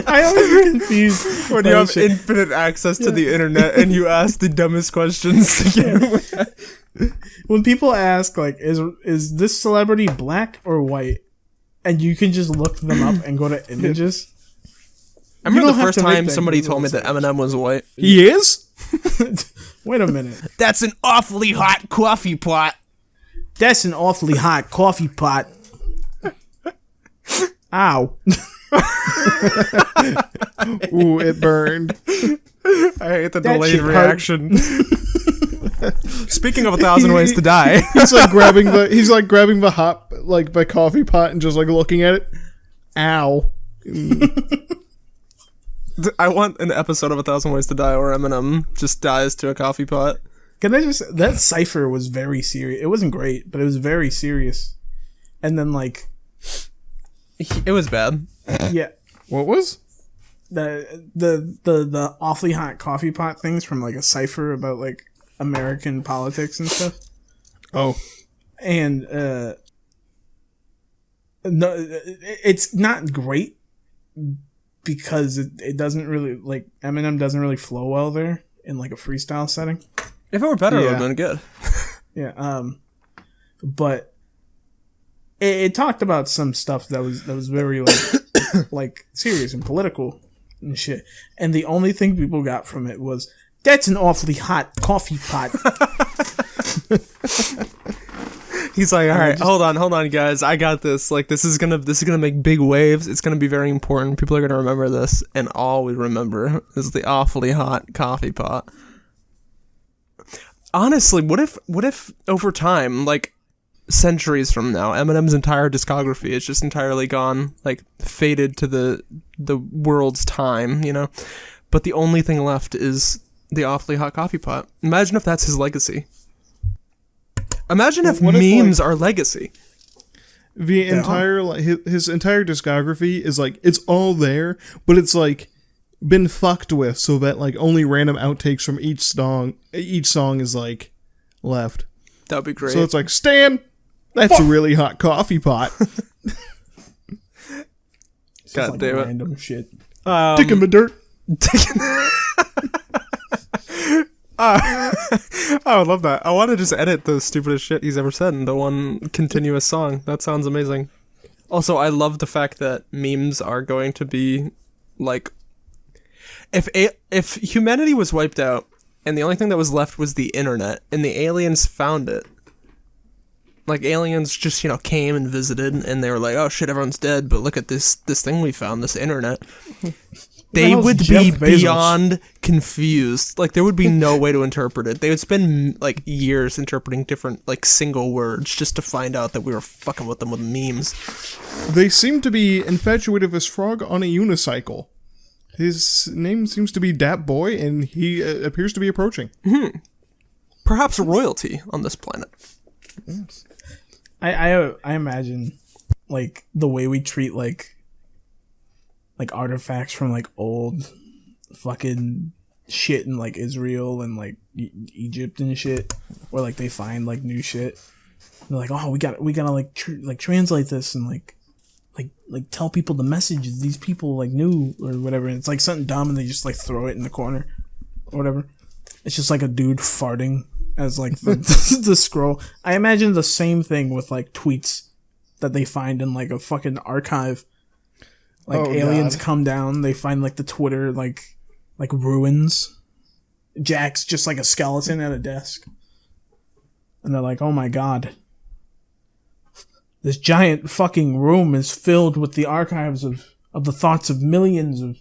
Speaker 2: I always get confused
Speaker 3: when
Speaker 2: by
Speaker 3: you have
Speaker 2: this shit.
Speaker 3: infinite access to the internet and you ask the dumbest questions?
Speaker 2: When people ask, like, is this celebrity black or white? And you can just look them up and go to images.
Speaker 3: I remember
Speaker 2: don't
Speaker 3: the
Speaker 2: have
Speaker 3: first
Speaker 2: to make
Speaker 3: time
Speaker 2: that
Speaker 3: somebody
Speaker 2: Google
Speaker 3: told me that
Speaker 2: search.
Speaker 3: Eminem was white.
Speaker 1: He is?
Speaker 2: Wait a minute.
Speaker 3: That's an awfully hot coffee pot.
Speaker 2: That's an awfully hot coffee pot. Ow.
Speaker 1: Ooh, it burned.
Speaker 3: I hate the
Speaker 2: That
Speaker 3: delayed
Speaker 2: shit hurt.
Speaker 3: reaction. Speaking of 1,000 ways to die,
Speaker 1: He's like grabbing the hot like the coffee pot and just like looking at it. Ow.
Speaker 3: I want an episode of 1,000 Ways to Die where Eminem just dies to a coffee pot.
Speaker 2: Can I just... That cipher was very serious. It wasn't great, but it was very serious. And then, like...
Speaker 3: It was bad.
Speaker 2: Yeah.
Speaker 1: What was?
Speaker 2: The awfully hot coffee pot things from, like, a cipher about, like, American politics and stuff.
Speaker 1: Oh.
Speaker 2: And, no, it's not great because it doesn't really... Like, Eminem doesn't really flow well there in, like, a freestyle setting.
Speaker 3: If it were better, it would
Speaker 1: Yeah.
Speaker 3: have been good.
Speaker 2: Yeah, but it talked about some stuff that was very like like serious and political and shit. And the only thing people got from it was, "That's an awfully hot coffee pot."
Speaker 3: He's like, all right, hold on, guys, I got this. Like, this is gonna make big waves. It's gonna be very important. People are gonna remember this, and all we remember is the awfully hot coffee pot. Honestly, what if over time, like centuries from now, Eminem's entire discography is just entirely gone, like faded to the world's time, you know? But the only thing left is the awfully hot coffee pot. Imagine if that's his legacy. Imagine if memes are legacy.
Speaker 1: The entire like his entire discography is like it's all there, but it's like been fucked with so that like only random outtakes from each song is like left.
Speaker 3: That would be great.
Speaker 1: So it's like, Stan, that's a really hot coffee pot.
Speaker 2: God
Speaker 3: God damn it.
Speaker 2: Random shit.
Speaker 1: Dick in the dirt.
Speaker 3: I would love that. I want to just edit the stupidest shit he's ever said into one continuous song. That sounds amazing. Also, I love the fact that memes are going to be like, if humanity was wiped out and the only thing that was left was the internet and the aliens found it, like aliens just, you know, came and visited and they were like, oh shit, everyone's dead, but look at this thing we found, this internet. They
Speaker 2: hell's
Speaker 3: would
Speaker 2: Jeff
Speaker 3: be
Speaker 2: Bezos?
Speaker 3: beyond confused. Like, there would be no way to interpret it. They would spend like years interpreting different like single words just to find out that we were fucking with them with memes.
Speaker 1: They seem to be infatuated with this frog on a unicycle. His name seems to be Dat Boy, and he appears to be approaching.
Speaker 3: Perhaps royalty on this planet.
Speaker 2: Yes. I imagine like the way we treat like artifacts from like old fucking shit in like Israel and like Egypt and shit, where like they find like new shit. And they're like, oh, we gotta like translate this and like tell people the message these people like knew or whatever. And it's like something dumb, and they just like throw it in the corner or whatever. It's just like a dude farting as like the scroll. I imagine the same thing with like tweets that they find in like a fucking archive. Like aliens come down, they find like the Twitter like ruins. Jack's just like a skeleton at a desk. And they're like, oh my god. This giant fucking room is filled with the archives of the thoughts of millions of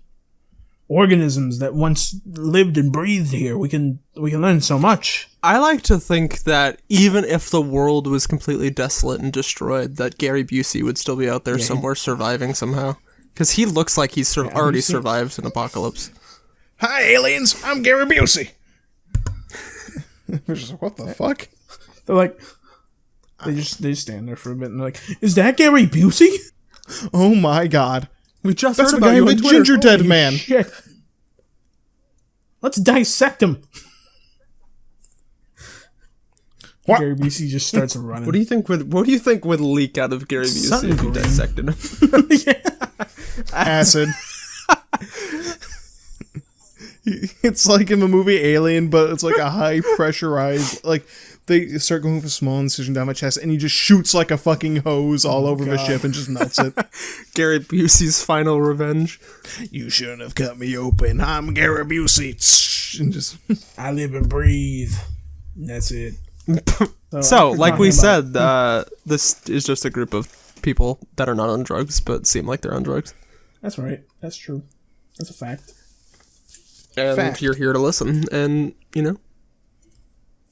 Speaker 2: organisms that once lived and breathed here. We can learn so much.
Speaker 3: I like to think that even if the world was completely desolate and destroyed, that Gary Busey would still be out there somewhere surviving somehow. Because he looks like he's already survived an apocalypse.
Speaker 1: Hi, aliens. I'm Gary Busey. What the fuck?
Speaker 2: They're like, they just stand there for a bit and they're like, is that Gary Busey?
Speaker 1: Oh my god.
Speaker 3: We just
Speaker 1: That's
Speaker 3: heard
Speaker 1: the
Speaker 3: about
Speaker 1: guy
Speaker 3: you
Speaker 1: with
Speaker 3: on
Speaker 1: the
Speaker 3: Twitter.
Speaker 1: ginger dead
Speaker 2: Holy
Speaker 1: man.
Speaker 2: shit. Let's dissect him.
Speaker 1: What?
Speaker 2: Gary Busey just starts running.
Speaker 3: What do you think would leak out of Gary Busey
Speaker 2: Something
Speaker 3: if you
Speaker 2: green.
Speaker 3: dissected him?
Speaker 1: Acid. It's like in the movie Alien, but it's like a high pressurized, like they start going with a small incision down my chest, and he just shoots like a fucking hose all over the ship and just melts it.
Speaker 3: Gary Busey's final revenge.
Speaker 1: You shouldn't have cut me open. I'm Gary Busey. And just
Speaker 2: I live and breathe. That's it.
Speaker 3: So,
Speaker 2: after
Speaker 3: like we
Speaker 2: talking
Speaker 3: said, this is just a group of people that are not on drugs but seem like they're on drugs.
Speaker 2: That's right. That's true. That's a fact.
Speaker 3: And
Speaker 1: Fact.
Speaker 3: you're here to listen, and, you know,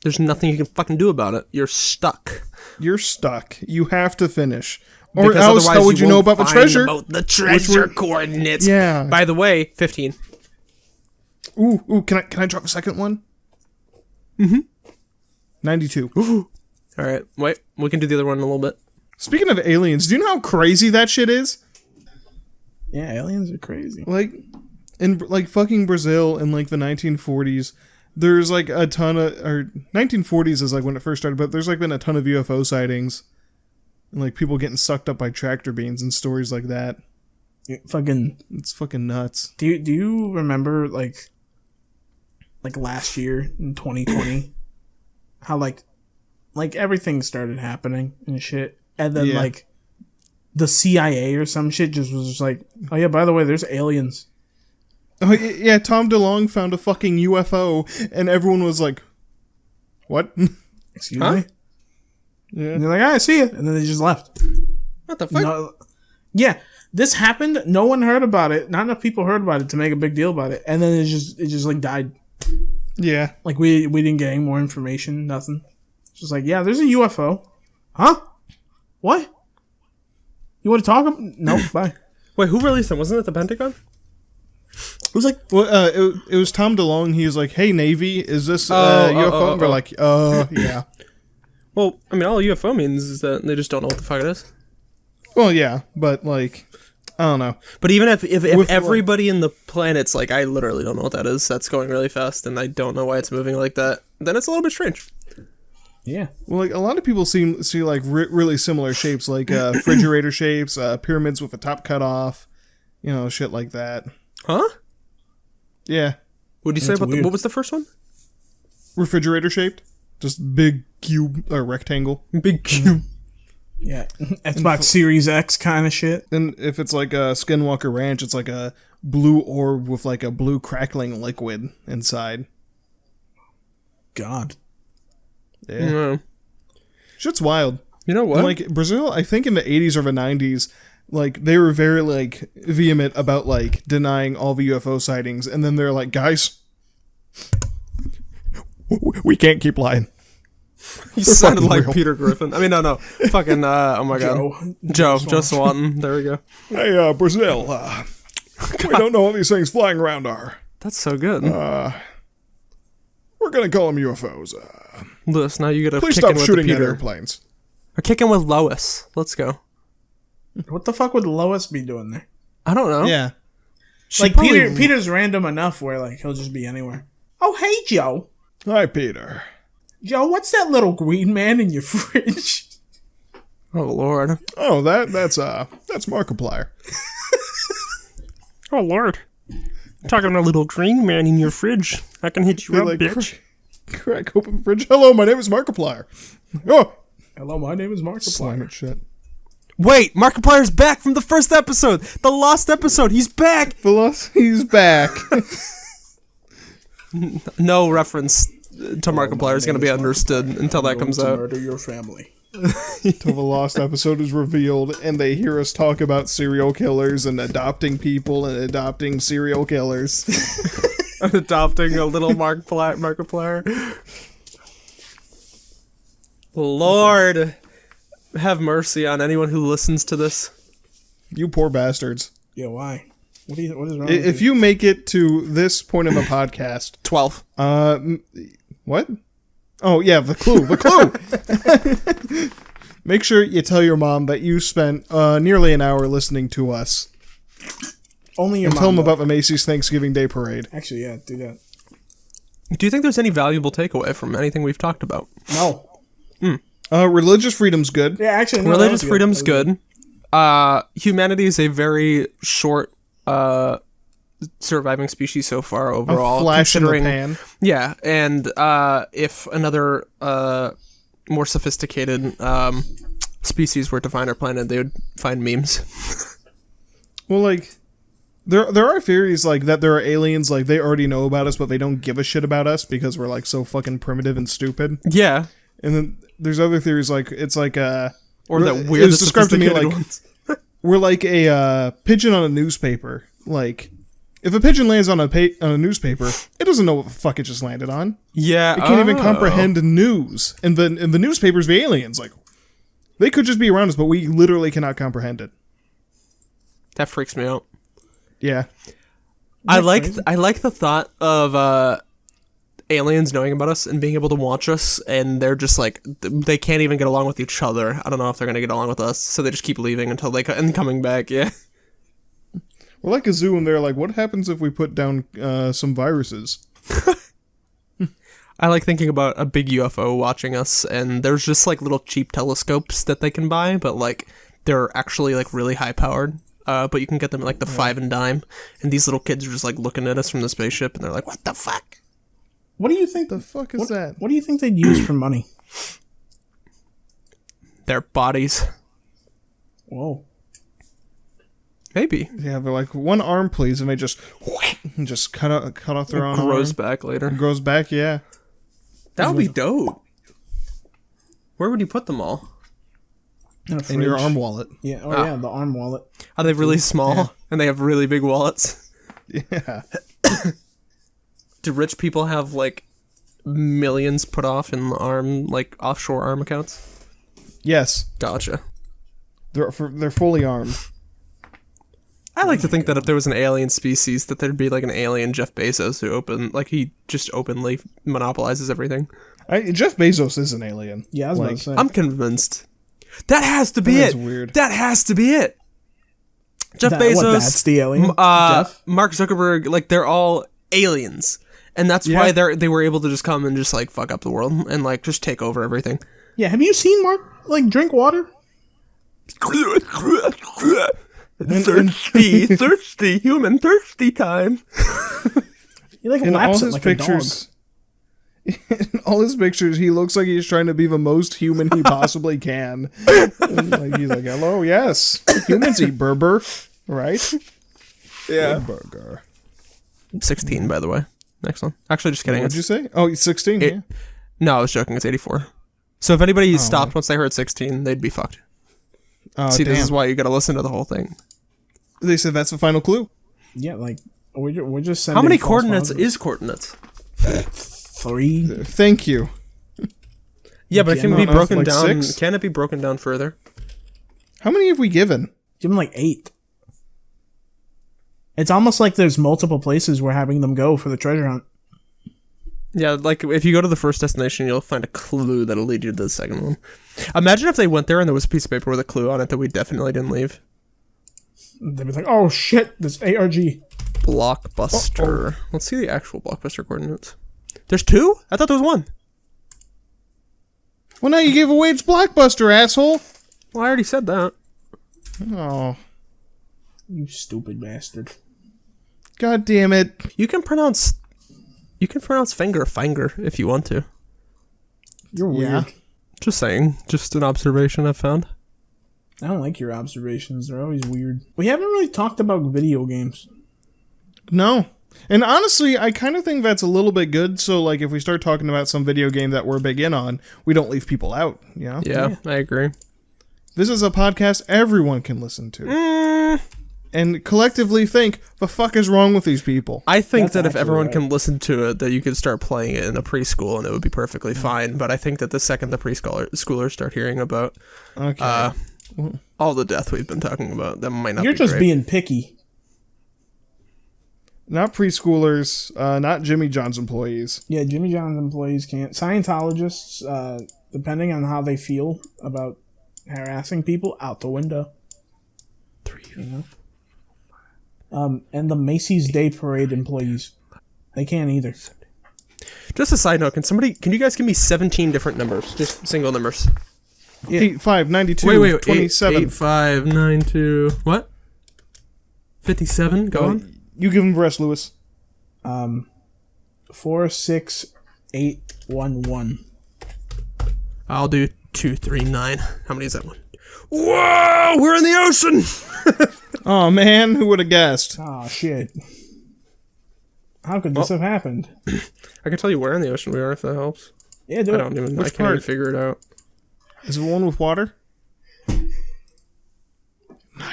Speaker 3: there's nothing you can fucking do about it. You're stuck.
Speaker 1: You're stuck. You have to finish. Or
Speaker 3: Because
Speaker 1: else,
Speaker 3: otherwise
Speaker 1: how would you know
Speaker 3: won't
Speaker 1: about the
Speaker 3: find
Speaker 1: treasure?
Speaker 3: About the treasure coordinates.
Speaker 1: Yeah.
Speaker 3: By the way, 15.
Speaker 1: Ooh, can I drop a second one? Mm-hmm. 92.
Speaker 3: All right, wait. We can do the other one in a little bit.
Speaker 1: Speaking of aliens, do you know how crazy that shit is?
Speaker 2: Yeah, aliens are crazy.
Speaker 1: Like, in like fucking Brazil in like the 1940s, there's like a ton of, or 1940s is like when it first started, but there's like been a ton of UFO sightings, and like people getting sucked up by tractor beams and stories like that.
Speaker 2: Fucking.
Speaker 1: It's fucking nuts.
Speaker 2: Do you remember like last year in 2020, how like everything started happening and shit, and then
Speaker 1: Yeah.
Speaker 2: like the CIA or some shit just was just like, oh yeah, by the way, there's aliens.
Speaker 1: Oh yeah, Tom DeLonge found a fucking UFO, and everyone was like, "What?"
Speaker 2: Excuse
Speaker 3: Huh?
Speaker 2: me.
Speaker 1: Yeah.
Speaker 2: And they're like, I see it, and then they just left.
Speaker 3: What the fuck?
Speaker 2: No, yeah, this happened. No one heard about it. Not enough people heard about it to make a big deal about it, and then it just like died.
Speaker 1: Yeah.
Speaker 2: Like we didn't get any more information. Nothing. It's just like, yeah, there's a UFO. Huh? What? You want to talk? Nope. Bye.
Speaker 3: Wait, who released them? Wasn't it the Pentagon?
Speaker 2: It was like,
Speaker 1: Well, it was Tom DeLonge. He was like, "Hey Navy, is this
Speaker 3: Oh,
Speaker 1: UFO?" And we're like, yeah."
Speaker 3: Well, I mean, all UFO means is that they just don't know what the fuck it is.
Speaker 1: Well, yeah, but like, I don't know.
Speaker 3: But even if
Speaker 1: With,
Speaker 3: everybody in the planet's like, I literally don't know what that is, that's going really fast, and I don't know why it's moving like that, then it's a little bit strange.
Speaker 2: yeah.
Speaker 1: Well, like a lot of people see like really similar shapes, like refrigerator shapes, pyramids with a top cut off, shit like that.
Speaker 3: Huh?
Speaker 1: Yeah,
Speaker 3: What did you say
Speaker 2: That's
Speaker 3: about
Speaker 2: weird.
Speaker 3: what was the first one?
Speaker 1: refrigerator shaped, just big cube or rectangle.
Speaker 3: Big cube.
Speaker 2: Yeah. Xbox Series X kind of shit.
Speaker 1: And if it's like a Skinwalker Ranch, it's like a blue orb with like a blue crackling liquid inside.
Speaker 2: God.
Speaker 1: Yeah,
Speaker 3: Yeah.
Speaker 1: shit's wild.
Speaker 3: You know what?
Speaker 1: And, like Brazil, I think in the 80s or the 90s, like they were very like vehement about like denying all the UFO sightings, and then they're like, "Guys, we can't keep lying."
Speaker 3: you sounded
Speaker 1: fucking
Speaker 3: like
Speaker 1: real.
Speaker 3: Peter Griffin. I mean, no. Fucking, oh my god. Joe Swanton. There we go.
Speaker 1: Hey, Brazil, we don't know what these things flying around are.
Speaker 3: That's so good.
Speaker 1: We're gonna call them UFOs.
Speaker 3: Lewis, now you gotta
Speaker 1: Please
Speaker 3: kick
Speaker 1: stop
Speaker 3: in with
Speaker 1: shooting
Speaker 3: the
Speaker 1: at
Speaker 3: Peter.
Speaker 1: airplanes.
Speaker 3: Or kick in with Lois. Let's go.
Speaker 2: What the fuck would Lois be doing there?
Speaker 3: I don't know.
Speaker 1: Yeah.
Speaker 3: She
Speaker 2: Like
Speaker 3: probably-
Speaker 2: Peter's random enough where like he'll just be anywhere. Oh hey Joe.
Speaker 1: Hi, Peter.
Speaker 2: Joe, what's that little green man in your fridge?
Speaker 3: Oh lord.
Speaker 1: Oh, that's Markiplier.
Speaker 3: Oh lord. Talking about a little green man in your fridge. I can hit you
Speaker 1: They
Speaker 3: up,
Speaker 1: like
Speaker 3: bitch.
Speaker 1: crack open the fridge. Hello, my name is Markiplier. Oh,
Speaker 2: Hello, my name is
Speaker 1: slam
Speaker 2: Markiplier.
Speaker 1: it shit.
Speaker 3: Wait, Markiplier's back from the first episode. The lost episode. He's back.
Speaker 1: He's back.
Speaker 3: No reference to Markiplier is going to be understood until that comes out.
Speaker 2: Murder your family.
Speaker 1: Till the lost episode is revealed, and they hear us talk about serial killers and adopting people and adopting serial killers.
Speaker 3: Adopting a little Markiplier. Lord, have mercy on anyone who listens to this.
Speaker 1: You poor bastards.
Speaker 2: Yeah, why? What is wrong with
Speaker 1: If you make it to this point of a podcast,
Speaker 3: 12.
Speaker 1: what? Oh yeah, the clue. Make sure you tell your mom that you spent nearly an hour listening to us.
Speaker 2: Only your
Speaker 1: And
Speaker 2: mom.
Speaker 1: tell them
Speaker 2: though.
Speaker 1: about the Macy's Thanksgiving Day Parade.
Speaker 2: Actually, yeah, do that.
Speaker 3: Do you think there's any valuable takeaway from anything we've talked about?
Speaker 2: No.
Speaker 1: Religious freedom's good.
Speaker 2: Yeah, actually, no,
Speaker 3: Religious
Speaker 2: that was
Speaker 3: freedom's
Speaker 2: That was
Speaker 3: good. Humanity is a very short surviving species so far overall.
Speaker 1: A flash in the
Speaker 3: considering-
Speaker 1: pan.
Speaker 3: Yeah, and if another more sophisticated species were to find our planet, they would find memes.
Speaker 1: Well, like, there are theories like that there are aliens like they already know about us, but they don't give a shit about us because we're like so fucking primitive and stupid.
Speaker 3: Yeah.
Speaker 1: And then there's other theories like it's like
Speaker 3: Or that
Speaker 1: It
Speaker 3: weird
Speaker 1: was described to me
Speaker 3: sophisticated
Speaker 1: like
Speaker 3: ones.
Speaker 1: we're like a pigeon on a newspaper. Like, if a pigeon lands on a newspaper, it doesn't know what the fuck it just landed on.
Speaker 3: Yeah,
Speaker 1: It can't even comprehend news. And the newspaper's the aliens. Like, they could just be around us, but we literally cannot comprehend it.
Speaker 3: That freaks me out.
Speaker 1: Yeah.
Speaker 3: I like the thought of aliens knowing about us and being able to watch us, and they're just like they can't even get along with each other. I don't know if they're gonna get along with us, so they just keep leaving until and coming back. Yeah.
Speaker 1: We're like a zoo, and they're like, what happens if we put down some viruses?
Speaker 3: I like thinking about a big UFO watching us, and there's just like little cheap telescopes that they can buy, but like they're actually like really high powered. But you can get them at like the 5 and dime, and these little kids are just like looking at us from the spaceship, and they're like, "What the fuck?
Speaker 2: What do you think?
Speaker 1: The fuck is that?
Speaker 2: What do you think they'd use for money?
Speaker 3: Their bodies,
Speaker 2: Whoa.
Speaker 3: maybe."
Speaker 1: Yeah, they're like, one arm, please, and they just cut off their own
Speaker 3: Grows
Speaker 1: arm.
Speaker 3: back later.
Speaker 1: Grows back, yeah.
Speaker 3: That would be dope. Where would you put them all?
Speaker 1: In your arm wallet.
Speaker 2: Yeah. Oh yeah, the arm wallet.
Speaker 3: Are they really small and they have really big wallets?
Speaker 1: Yeah.
Speaker 3: Do rich people have like millions put off in like offshore arm accounts?
Speaker 1: Yes.
Speaker 3: Gotcha.
Speaker 1: They're fully armed.
Speaker 3: I like to think that if there was an alien species, that there'd be like an alien Jeff Bezos he just openly monopolizes everything.
Speaker 1: Jeff Bezos is an alien.
Speaker 2: Yeah, I was about to say.
Speaker 3: I'm convinced. That has to be
Speaker 1: That is
Speaker 3: it.
Speaker 1: weird.
Speaker 3: That has to be it. Jeff
Speaker 2: What,
Speaker 3: Bezos.
Speaker 2: that's the alien? Jeff?
Speaker 3: Mark Zuckerberg, like they're all aliens. And that's why they were able to just come and just like fuck up the world and like just take over everything.
Speaker 2: Yeah. Have you seen Mark like drink water?
Speaker 3: thirsty human thirsty time.
Speaker 2: He like
Speaker 1: In all
Speaker 2: laps it
Speaker 1: his
Speaker 2: like
Speaker 1: pictures, in all his pictures, he looks like he's trying to be the most human he possibly can. Like, he's like, "Hello, yes, humans eat burger, right?
Speaker 3: Yeah.
Speaker 1: Burger."
Speaker 3: 16, by the way. Next one. Actually, just kidding.
Speaker 1: What'd you say? Oh, he's 16.
Speaker 3: It-
Speaker 1: Yeah.
Speaker 3: No, I was joking. It's 84. So if anybody stopped once they heard 16, they'd be fucked.
Speaker 1: Oh,
Speaker 3: See,
Speaker 1: damn.
Speaker 3: this is why you gotta listen to the whole thing.
Speaker 1: They said that's the final clue.
Speaker 2: Yeah, like we're just sending.
Speaker 3: How many
Speaker 2: false
Speaker 3: coordinates
Speaker 2: positives.
Speaker 3: is coordinates?
Speaker 2: 3?
Speaker 1: Thank you.
Speaker 3: Yeah, but it can be
Speaker 1: no,
Speaker 3: broken
Speaker 1: like
Speaker 3: down.
Speaker 1: 6?
Speaker 3: Can it be broken down further?
Speaker 1: How many have we given?
Speaker 2: Give him like 8. It's almost like there's multiple places we're having them go for the treasure hunt.
Speaker 3: Yeah, like if you go to the first destination, you'll find a clue that'll lead you to the second one. Imagine if they went there and there was a piece of paper with a clue on it that we definitely didn't leave.
Speaker 2: They'd be like, "Oh shit, this ARG."
Speaker 3: Blockbuster. Let's see the actual blockbuster coordinates. There's 2? I thought there was 1.
Speaker 1: Well, now you gave away its Blockbuster, asshole.
Speaker 3: Well, I already said that.
Speaker 1: Oh,
Speaker 2: You stupid bastard.
Speaker 1: god damn it.
Speaker 3: You can pronounce finger if you want to.
Speaker 2: You're weird.
Speaker 1: Yeah.
Speaker 3: Just saying. Just an observation I've found.
Speaker 2: I don't like your observations. They're always weird. We haven't really talked about video games.
Speaker 1: No. And honestly, I kind of think that's a little bit good. So, like, if we start talking about some video game that we're big in on, we don't leave people out, you know?
Speaker 3: Yeah, I agree.
Speaker 1: This is a podcast everyone can listen to. And collectively think, the fuck is wrong with these people?
Speaker 3: I think
Speaker 2: That's
Speaker 3: that if
Speaker 2: actually
Speaker 3: everyone
Speaker 2: right.
Speaker 3: can listen to it, that you could start playing it in a preschool and it would be perfectly fine. But I think that the second the preschoolers start hearing about
Speaker 1: Okay.
Speaker 3: all the death we've been talking about, that might not
Speaker 2: You're
Speaker 3: be
Speaker 2: just
Speaker 3: great.
Speaker 2: being picky.
Speaker 1: Not preschoolers, not Jimmy John's employees.
Speaker 2: Yeah, Jimmy John's employees can't. Scientologists, depending on how they feel about harassing people, out the window.
Speaker 3: 3.
Speaker 2: You know? And the Macy's Day Parade employees, they can't either.
Speaker 3: Just a side note, can you guys give me 17 different numbers? Just single numbers.
Speaker 1: 8, 5, 92,
Speaker 3: Wait,
Speaker 1: 27.
Speaker 3: 8, 5, 9, 2, what? 57, go on.
Speaker 1: You give him the rest, Lewis.
Speaker 2: 4, 6, 8, 1, 1.
Speaker 3: I'll do 2, 3, 9. How many is that one? Whoa, we're in the ocean!
Speaker 1: Oh man, who would have guessed?
Speaker 2: Oh shit! How could this have happened?
Speaker 3: I can tell you where in the ocean we are if that helps.
Speaker 2: Yeah, do
Speaker 3: I
Speaker 2: it.
Speaker 3: don't even.
Speaker 1: Which
Speaker 3: I can't even
Speaker 1: part?
Speaker 3: figure it out.
Speaker 1: Is it the one with water?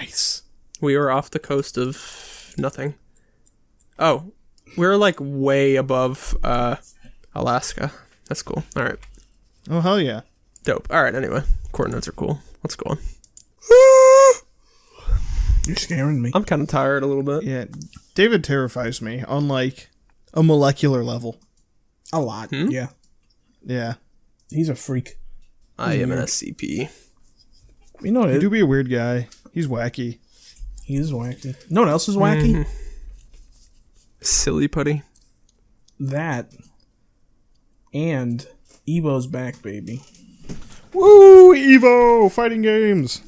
Speaker 1: Nice.
Speaker 3: We were off the coast of nothing. Oh, we're like way above Alaska. That's cool. All right.
Speaker 1: Oh, hell yeah.
Speaker 3: Dope. All right. Anyway, coordinates are cool. Let's go on.
Speaker 2: You're scaring me.
Speaker 3: I'm kind of tired a little bit.
Speaker 1: Yeah, David terrifies me on like a molecular level.
Speaker 2: A lot. Yeah.
Speaker 1: Yeah.
Speaker 2: He's a freak.
Speaker 3: I am an SCP.
Speaker 2: You know
Speaker 1: He
Speaker 2: it.
Speaker 1: do be a weird guy. He's wacky.
Speaker 2: He is wacky. No one else is wacky?
Speaker 3: Silly putty.
Speaker 2: That. And Evo's back, baby.
Speaker 1: Woo! Evo! Fighting games!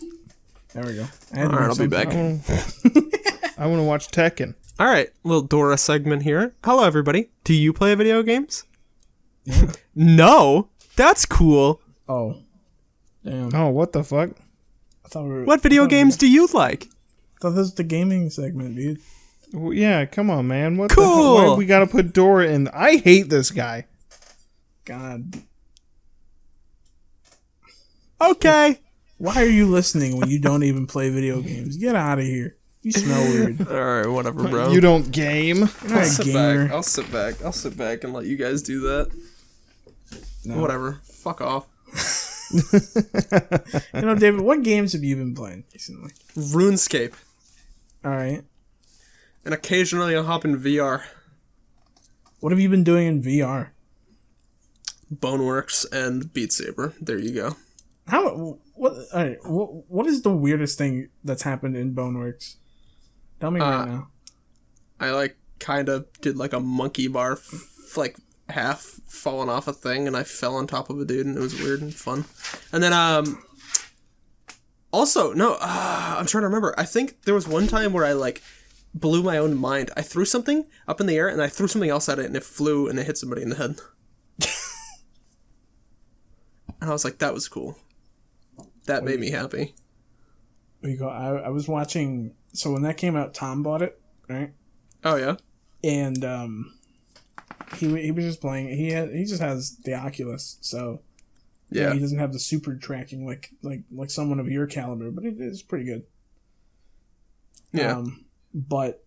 Speaker 2: There we go.
Speaker 3: All right, I'll be back.
Speaker 1: I want to watch Tekken.
Speaker 3: All right, little Dora segment here. Hello, everybody. Do you play video games? Yeah. No? That's cool.
Speaker 2: Oh. Damn.
Speaker 1: Oh, what the fuck?
Speaker 2: I thought we were,
Speaker 3: What video games do you like?
Speaker 2: I thought this was the gaming segment, dude.
Speaker 1: Well, yeah, come on, man. What
Speaker 3: Cool.
Speaker 1: the hell? Why we gotta put Dora in? I hate this guy.
Speaker 2: God.
Speaker 3: Okay.
Speaker 2: Why are you listening when you don't even play video games? Get out of here. You smell weird.
Speaker 3: All right, whatever, bro.
Speaker 1: You don't game?
Speaker 2: You're not a gamer.
Speaker 3: I'll sit back and let you guys do that.
Speaker 2: No.
Speaker 3: Whatever. Fuck off.
Speaker 2: You know, David, what games have you been playing recently?
Speaker 3: RuneScape.
Speaker 2: All right.
Speaker 3: And occasionally I'll hop in VR.
Speaker 2: What have you been doing in VR?
Speaker 3: Boneworks and Beat Saber. There you go.
Speaker 2: How? What? All right. What is the weirdest thing that's happened in Boneworks? Tell me right now.
Speaker 3: I like kind of did like a monkey bar, like half falling off a thing, and I fell on top of a dude, and it was weird and fun. And then also no, I'm trying to remember. I think there was one time where I like blew my own mind. I threw something up in the air, and I threw something else at it, and it flew, and it hit somebody in the head. And I was like, that was cool. That made me happy.
Speaker 2: There you go. I was watching. So when that came out, Tom bought it, right?
Speaker 3: Oh yeah.
Speaker 2: And he was just playing. He just has the Oculus, so
Speaker 3: Yeah.
Speaker 2: he doesn't have the super tracking like someone of your caliber, but it is pretty good.
Speaker 3: Yeah.
Speaker 2: But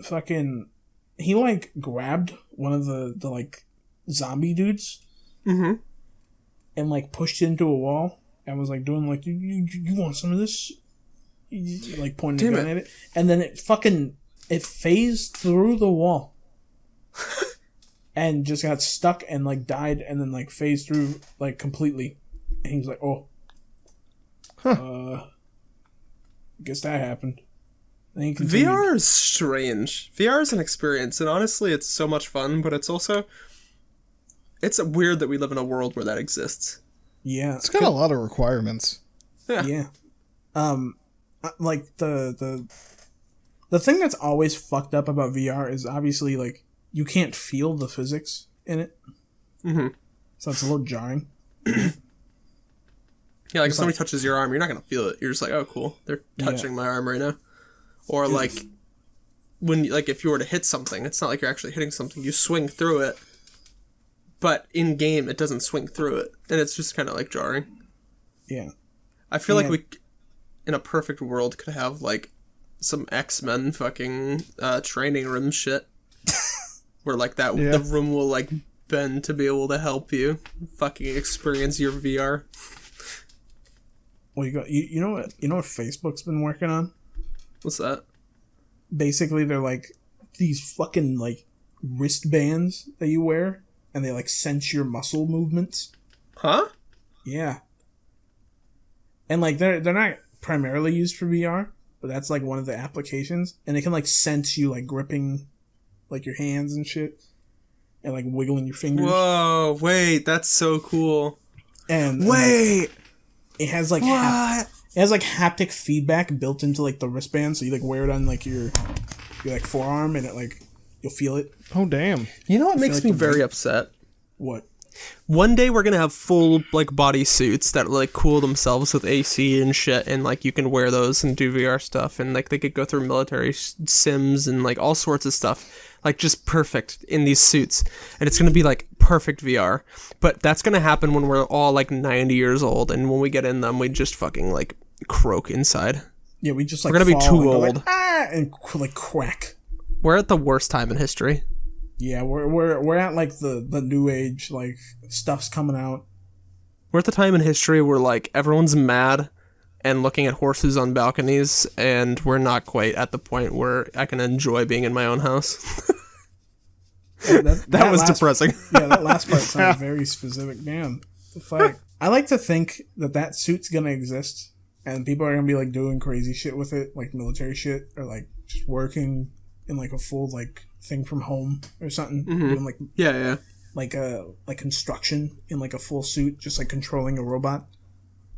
Speaker 2: fucking, he like grabbed one of the like zombie dudes,
Speaker 3: Mm-hmm.
Speaker 2: and like pushed it into a wall, and was like doing like you want some of this, like pointing a gun at it, and then it phased through the wall, and just got stuck and like died, and then like phased through like completely, and he was like, oh, guess that happened. And he continued.
Speaker 3: VR is strange. VR is an experience, and honestly, it's so much fun, but it's also... It's weird that we live in a world where that exists.
Speaker 2: Yeah.
Speaker 1: It's got a lot of requirements.
Speaker 2: Yeah. Like the thing that's always fucked up about VR is obviously like you can't feel the physics in it.
Speaker 3: Mm-hmm.
Speaker 2: So it's a little jarring.
Speaker 3: Yeah, like if somebody touches your arm, you're not gonna feel it. You're just like, oh, cool, they're touching my arm right now. Or like when if you were to hit something, it's not like you're actually hitting something. You swing through it, but in game it doesn't swing through it, and it's just kind of like jarring.
Speaker 2: Yeah.
Speaker 3: I feel like we, in a perfect world, could have like some X-Men fucking training room shit, where like the room will like bend to be able to help you fucking experience your VR.
Speaker 2: Well, you know what Facebook's been working on?
Speaker 3: What's that?
Speaker 2: Basically, they're like these fucking like wristbands that you wear, and they like sense your muscle movements.
Speaker 3: Huh?
Speaker 2: Yeah. And like they're not primarily used for VR, but that's like one of the applications, and it can like sense you like gripping like your hands and shit, and like wiggling your fingers.
Speaker 3: Whoa! Wait, that's so cool.
Speaker 2: And
Speaker 3: wait,
Speaker 2: it has like it has like haptic feedback built into like the wristband, so you like wear it on like your like forearm, and it like you'll feel it.
Speaker 1: Oh damn!
Speaker 3: You know what makes
Speaker 2: like
Speaker 3: me
Speaker 2: the
Speaker 3: very upset?
Speaker 2: What?
Speaker 3: One day we're gonna have full like body suits that like cool themselves with AC and shit, and like you can wear those and do VR stuff, and like they could go through military sims and like all sorts of stuff, like just perfect in these suits, and it's gonna be like perfect VR. But that's gonna happen when we're all like 90 years old, and when we get in them, we just fucking like croak inside.
Speaker 2: Yeah, we just like
Speaker 3: we're gonna be
Speaker 2: fall
Speaker 3: too
Speaker 2: and go,
Speaker 3: old,
Speaker 2: like, and like crack.
Speaker 3: We're at the worst time in history.
Speaker 2: Yeah, we're at like the new age, like stuff's coming out.
Speaker 3: We're at the time in history where like everyone's mad and looking at horses on balconies, and we're not quite at the point where I can enjoy being in my own house. That was depressing.
Speaker 2: Yeah, that last part sounds very specific. Damn, the fuck. I like to think that suit's gonna exist, and people are gonna be like doing crazy shit with it, like military shit, or like just working in like a full like thing from home or something. Doing like like construction in like a full suit, just like controlling a robot.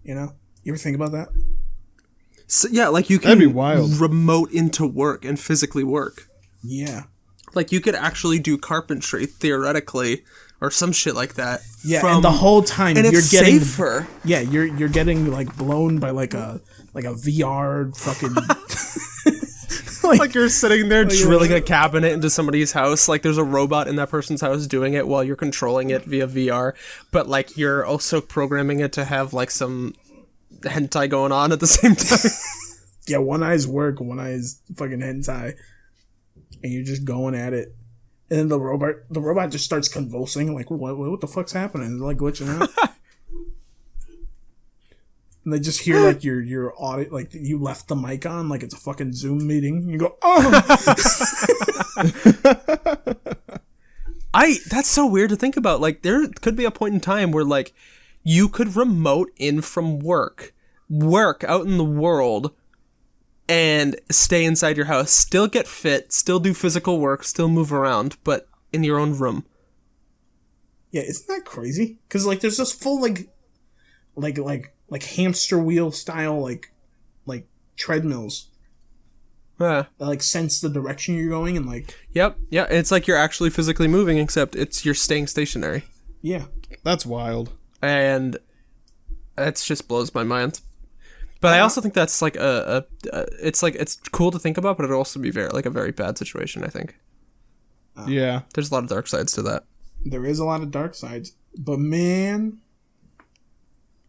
Speaker 2: You know, you ever think about that?
Speaker 3: So, yeah, like you can
Speaker 1: That'd be wild.
Speaker 3: remote into work and physically work.
Speaker 2: Yeah,
Speaker 3: like you could actually do carpentry theoretically, or some shit like that.
Speaker 2: Yeah, and the whole time
Speaker 3: and
Speaker 2: you're
Speaker 3: it's
Speaker 2: getting
Speaker 3: safer.
Speaker 2: Yeah, you're getting like blown by like a VR fucking.
Speaker 3: Like you're sitting there drilling a cabinet into somebody's house. Like there's a robot in that person's house doing it while you're controlling it via VR. But like you're also programming it to have like some hentai going on at the same time.
Speaker 2: Yeah, one eye's work, one eye's fucking hentai, and you're just going at it. And then the robot just starts convulsing. Like what the fuck's happening? It's like glitching out. And they just hear like your audio, like you left the mic on, like it's a fucking Zoom meeting. You go, oh.
Speaker 3: That's so weird to think about. Like there could be a point in time where like you could remote in from work out in the world, and stay inside your house, still get fit, still do physical work, still move around, but in your own room.
Speaker 2: Yeah, isn't that crazy? Because like there's this full like hamster wheel style like treadmills
Speaker 3: Yeah.
Speaker 2: that like sense the direction you're going, and like
Speaker 3: Yep. Yeah. It's like you're actually physically moving, except you're staying stationary,
Speaker 2: yeah.
Speaker 1: That's wild.
Speaker 3: and it just blows my mind. But I also think that's like it's cool to think about, but it'd also be a very bad situation. I think
Speaker 1: Yeah.
Speaker 3: there's a lot of dark sides to that.
Speaker 2: There is a lot of dark sides, but man,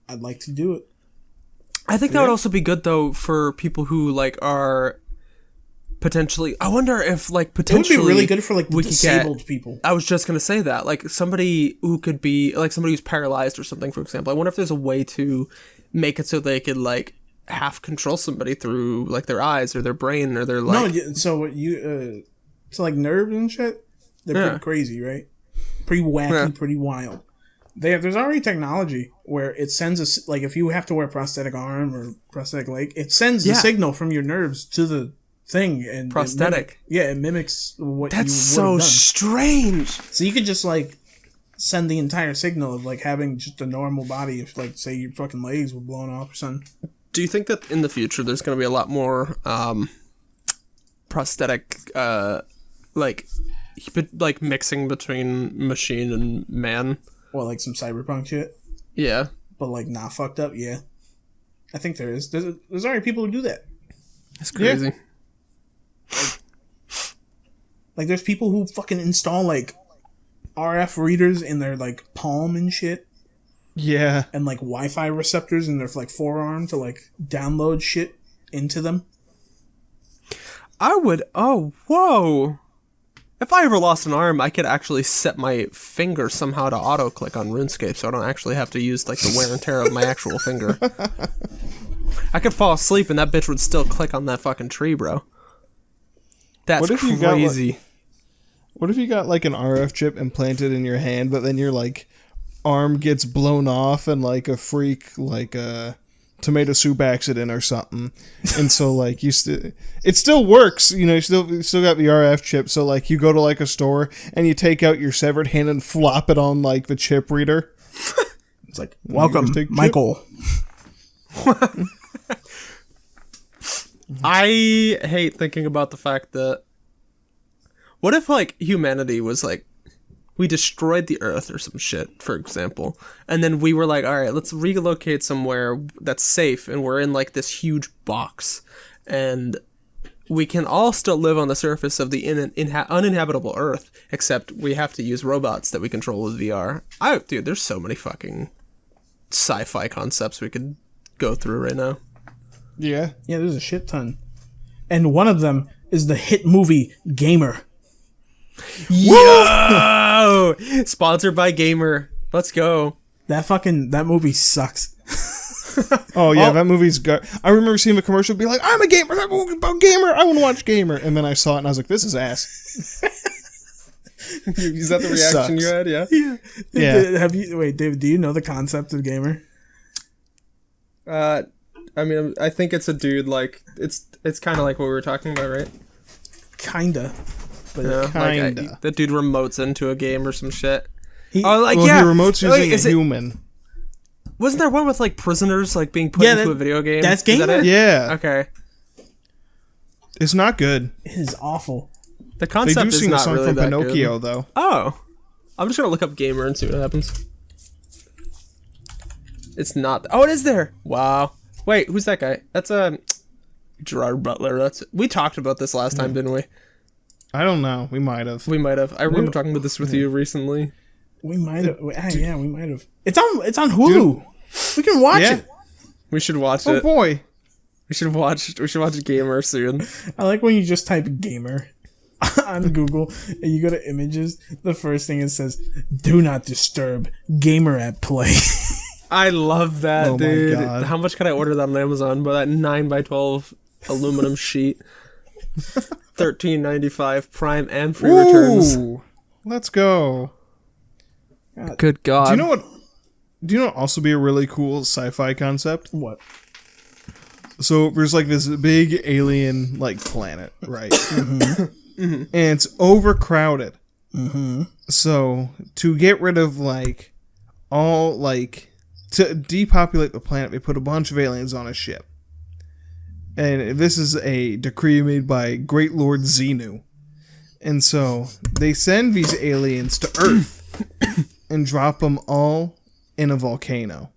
Speaker 2: I'd like to do it.
Speaker 3: I think that would also be good though for people who like are potentially. I wonder if like potentially
Speaker 2: it would be really good for like the
Speaker 3: we could
Speaker 2: disabled people.
Speaker 3: I was just gonna say that, like somebody who could be like somebody who's paralyzed or something, for example. I wonder if there's a way to make it so they could like half control somebody through like their eyes or their brain or their like.
Speaker 2: No, so what you so like nerves and shit, they're pretty crazy, right? Pretty wacky, pretty wild. There's already technology where it sends us, like if you have to wear a prosthetic arm or prosthetic leg, it sends the signal from your nerves to the thing, and
Speaker 3: prosthetic.
Speaker 2: It mimics what
Speaker 3: That's
Speaker 2: you
Speaker 3: so
Speaker 2: would have done.
Speaker 3: strange.
Speaker 2: So you could just like send the entire signal of like having just a normal body if like say your fucking legs were blown off or something.
Speaker 3: Do you think that in the future there's going to be a lot more prosthetic like mixing between machine and man?
Speaker 2: Well, like some cyberpunk shit,
Speaker 3: Yeah.
Speaker 2: but like not fucked up. Yeah, I think there is. There's already people who do that.
Speaker 3: That's crazy.
Speaker 2: Like there's people who fucking install like RF readers in their like palm and shit.
Speaker 1: Yeah.
Speaker 2: And like Wi-Fi receptors in their like forearm to like download shit into them.
Speaker 3: I would. Oh, whoa. If I ever lost an arm, I could actually set my finger somehow to auto-click on RuneScape, so I don't actually have to use like the wear and tear of my actual finger. I could fall asleep and that bitch would still click on that fucking tree, bro. That's crazy.
Speaker 1: What if you got like an RF chip implanted in your hand, but then your like arm gets blown off and like a freak like a tomato soup accident or something, and so like it still works, you know, you still got the RF chip, so like you go to like a store and you take out your severed hand and flop it on like the chip reader.
Speaker 2: It's like, welcome, Michael.
Speaker 3: I hate thinking about the fact that what if like humanity was like we destroyed the Earth or some shit, for example, and then we were like, all right, let's relocate somewhere that's safe, and we're in like this huge box, and we can all still live on the surface of the uninhabitable Earth, except we have to use robots that we control with VR. Dude, there's so many fucking sci-fi concepts we could go through right now.
Speaker 1: Yeah.
Speaker 2: Yeah, there's a shit ton. And one of them is the hit movie Gamer.
Speaker 3: Yo! Sponsored by Gamer. Let's go.
Speaker 2: That movie sucks.
Speaker 1: Oh yeah, that movie's good. I remember seeing the commercial, be like, "I'm a gamer. That movie about Gamer. I want to watch Gamer." And then I saw it, and I was like, "This is ass."
Speaker 3: Is that the reaction you had? Yeah.
Speaker 1: Yeah.
Speaker 2: Wait, David? Do you know the concept of Gamer?
Speaker 3: I mean, I think it's a dude like it's kind of like what we were talking about, right?
Speaker 2: Kinda. But
Speaker 1: Kinda.
Speaker 3: That dude remotes into a game or some shit.
Speaker 2: He-
Speaker 3: He
Speaker 1: remotes using a human.
Speaker 3: Wasn't there one with like prisoners like being put into a video game?
Speaker 2: That's
Speaker 3: Is that
Speaker 2: Gamer?
Speaker 3: it?
Speaker 1: Yeah.
Speaker 3: Okay.
Speaker 1: It's not good.
Speaker 2: it is awful.
Speaker 3: The
Speaker 1: They
Speaker 3: concept
Speaker 1: do
Speaker 3: is
Speaker 1: sing a
Speaker 3: not
Speaker 1: song
Speaker 3: really
Speaker 1: from
Speaker 3: that
Speaker 1: Pinocchio,
Speaker 3: good.
Speaker 1: though.
Speaker 3: Oh, I'm just gonna look up Gamer and see what happens. It's not. Oh, it is there. Wow. Wait, who's that guy? That's Gerard Butler. We talked about this last time, didn't we?
Speaker 1: I don't know. We might have.
Speaker 3: We might have. I remember talking about this with you recently.
Speaker 2: We might have. Yeah, we might have. It's on Hulu. We can watch
Speaker 1: Yeah.
Speaker 2: it.
Speaker 3: We should watch
Speaker 1: Oh
Speaker 3: it.
Speaker 1: boy.
Speaker 3: We should watch Gamer soon.
Speaker 2: I like when you just type Gamer on Google and you go to images. The first thing it says, "Do not disturb. Gamer at play."
Speaker 3: I love that,
Speaker 1: Oh my
Speaker 3: dude.
Speaker 1: God.
Speaker 3: How much can I order that on Amazon? But that 9x12 aluminum sheet, $13.95 Prime and free returns.
Speaker 1: Ooh. Let's go.
Speaker 3: Good God.
Speaker 1: Do you know what? Do you know what also be a really cool sci-fi concept?
Speaker 2: What?
Speaker 1: So there's like this big alien like planet, right? And it's overcrowded. So to get rid of like all like to depopulate the planet, they put a bunch of aliens on a ship. And this is a decree made by Great Lord Xenu. And so they send these aliens to Earth and drop them all in a volcano.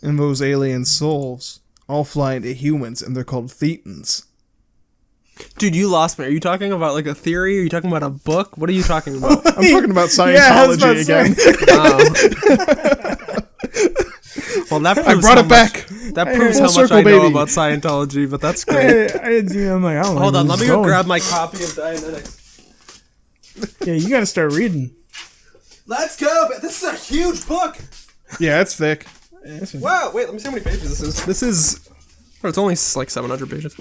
Speaker 1: And those alien souls all fly into humans, and they're called Thetans.
Speaker 3: Dude, you lost me. Are you talking about like a theory? Are you talking about a book? What are you talking about?
Speaker 1: I'm talking about
Speaker 2: I was about
Speaker 1: Scientology
Speaker 2: to say.
Speaker 1: again.
Speaker 3: Well, that proves
Speaker 1: I brought
Speaker 3: how
Speaker 1: it back.
Speaker 3: Much, that proves
Speaker 1: Full
Speaker 3: how much
Speaker 1: circle,
Speaker 3: I know
Speaker 1: baby.
Speaker 3: about Scientology, but that's great.
Speaker 2: I'm like, I don't know.
Speaker 3: Hold on,
Speaker 2: where
Speaker 3: let me
Speaker 2: this is
Speaker 3: go
Speaker 2: going.
Speaker 3: grab my copy of Dianetics.
Speaker 2: Yeah, you gotta start reading.
Speaker 3: Let's go! This is a huge book!
Speaker 1: Yeah, it's thick.
Speaker 3: Wow, wait, let me see how many pages this is. This is... Oh, it's only like 700 pages.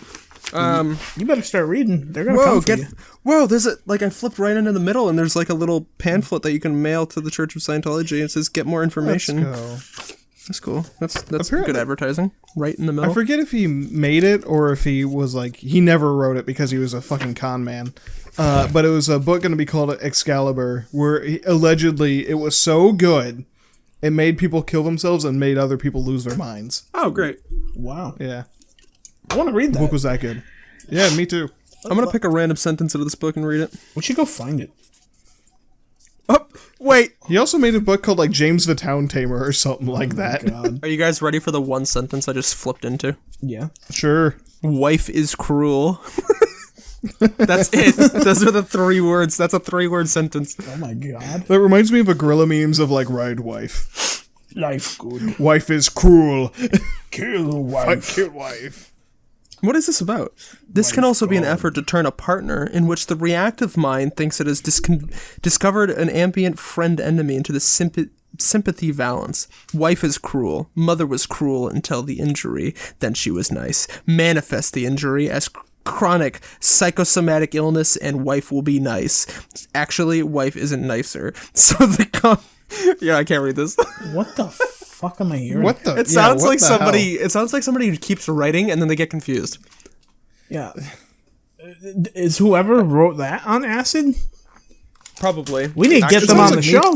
Speaker 2: You better start reading. They're gonna come for you.
Speaker 3: Whoa, there's a... Like, I flipped right into the middle, and there's like a little pamphlet that you can mail to the Church of Scientology, and it says, get more
Speaker 1: Let's
Speaker 3: information.
Speaker 1: go.
Speaker 3: That's cool. That's
Speaker 1: Apparently-
Speaker 3: good advertising. Right in the
Speaker 1: I
Speaker 3: middle.
Speaker 1: forget if he made it or if he was like he never wrote it because he was a fucking con man. But it was a book going to be called Excalibur, where allegedly it was so good it made people kill themselves and made other people lose their minds.
Speaker 3: Oh, great.
Speaker 2: Wow.
Speaker 1: Yeah,
Speaker 2: I want to read
Speaker 1: the
Speaker 2: that.
Speaker 1: book was that good. Yeah, me too.
Speaker 3: I'm gonna pick a random sentence out of this book and read it.
Speaker 2: We should go find it.
Speaker 3: Oh, wait.
Speaker 1: He also made a book called like James the Town Tamer or something like that.
Speaker 2: God.
Speaker 3: Are you guys ready for the one sentence I just flipped into?
Speaker 2: Yeah.
Speaker 1: Sure.
Speaker 3: Wife is cruel. That's it. Those are the 3 words. That's a 3-word sentence.
Speaker 2: Oh my God.
Speaker 1: That reminds me of a gorilla memes of like ride wife.
Speaker 2: Life good.
Speaker 1: Wife is cruel.
Speaker 2: Kill
Speaker 1: I
Speaker 2: wife.
Speaker 1: kill wife.
Speaker 3: What is this about? This can also be an effort to turn a partner in which the reactive mind thinks it has discovered an ambient friend-enemy into the sympathy valence. Wife is cruel. Mother was cruel until the injury. Then she was nice. Manifest the injury as chronic psychosomatic illness and wife will be nice. Actually, wife isn't nicer. So yeah, I can't read this.
Speaker 2: What the fuck am I hearing?
Speaker 1: What the?
Speaker 3: It sounds
Speaker 1: what
Speaker 3: like
Speaker 1: the
Speaker 3: somebody.
Speaker 1: hell?
Speaker 3: It sounds like somebody who keeps writing and then they get confused.
Speaker 2: Yeah. Is whoever wrote that on acid?
Speaker 3: Probably.
Speaker 2: We need to get them on the show.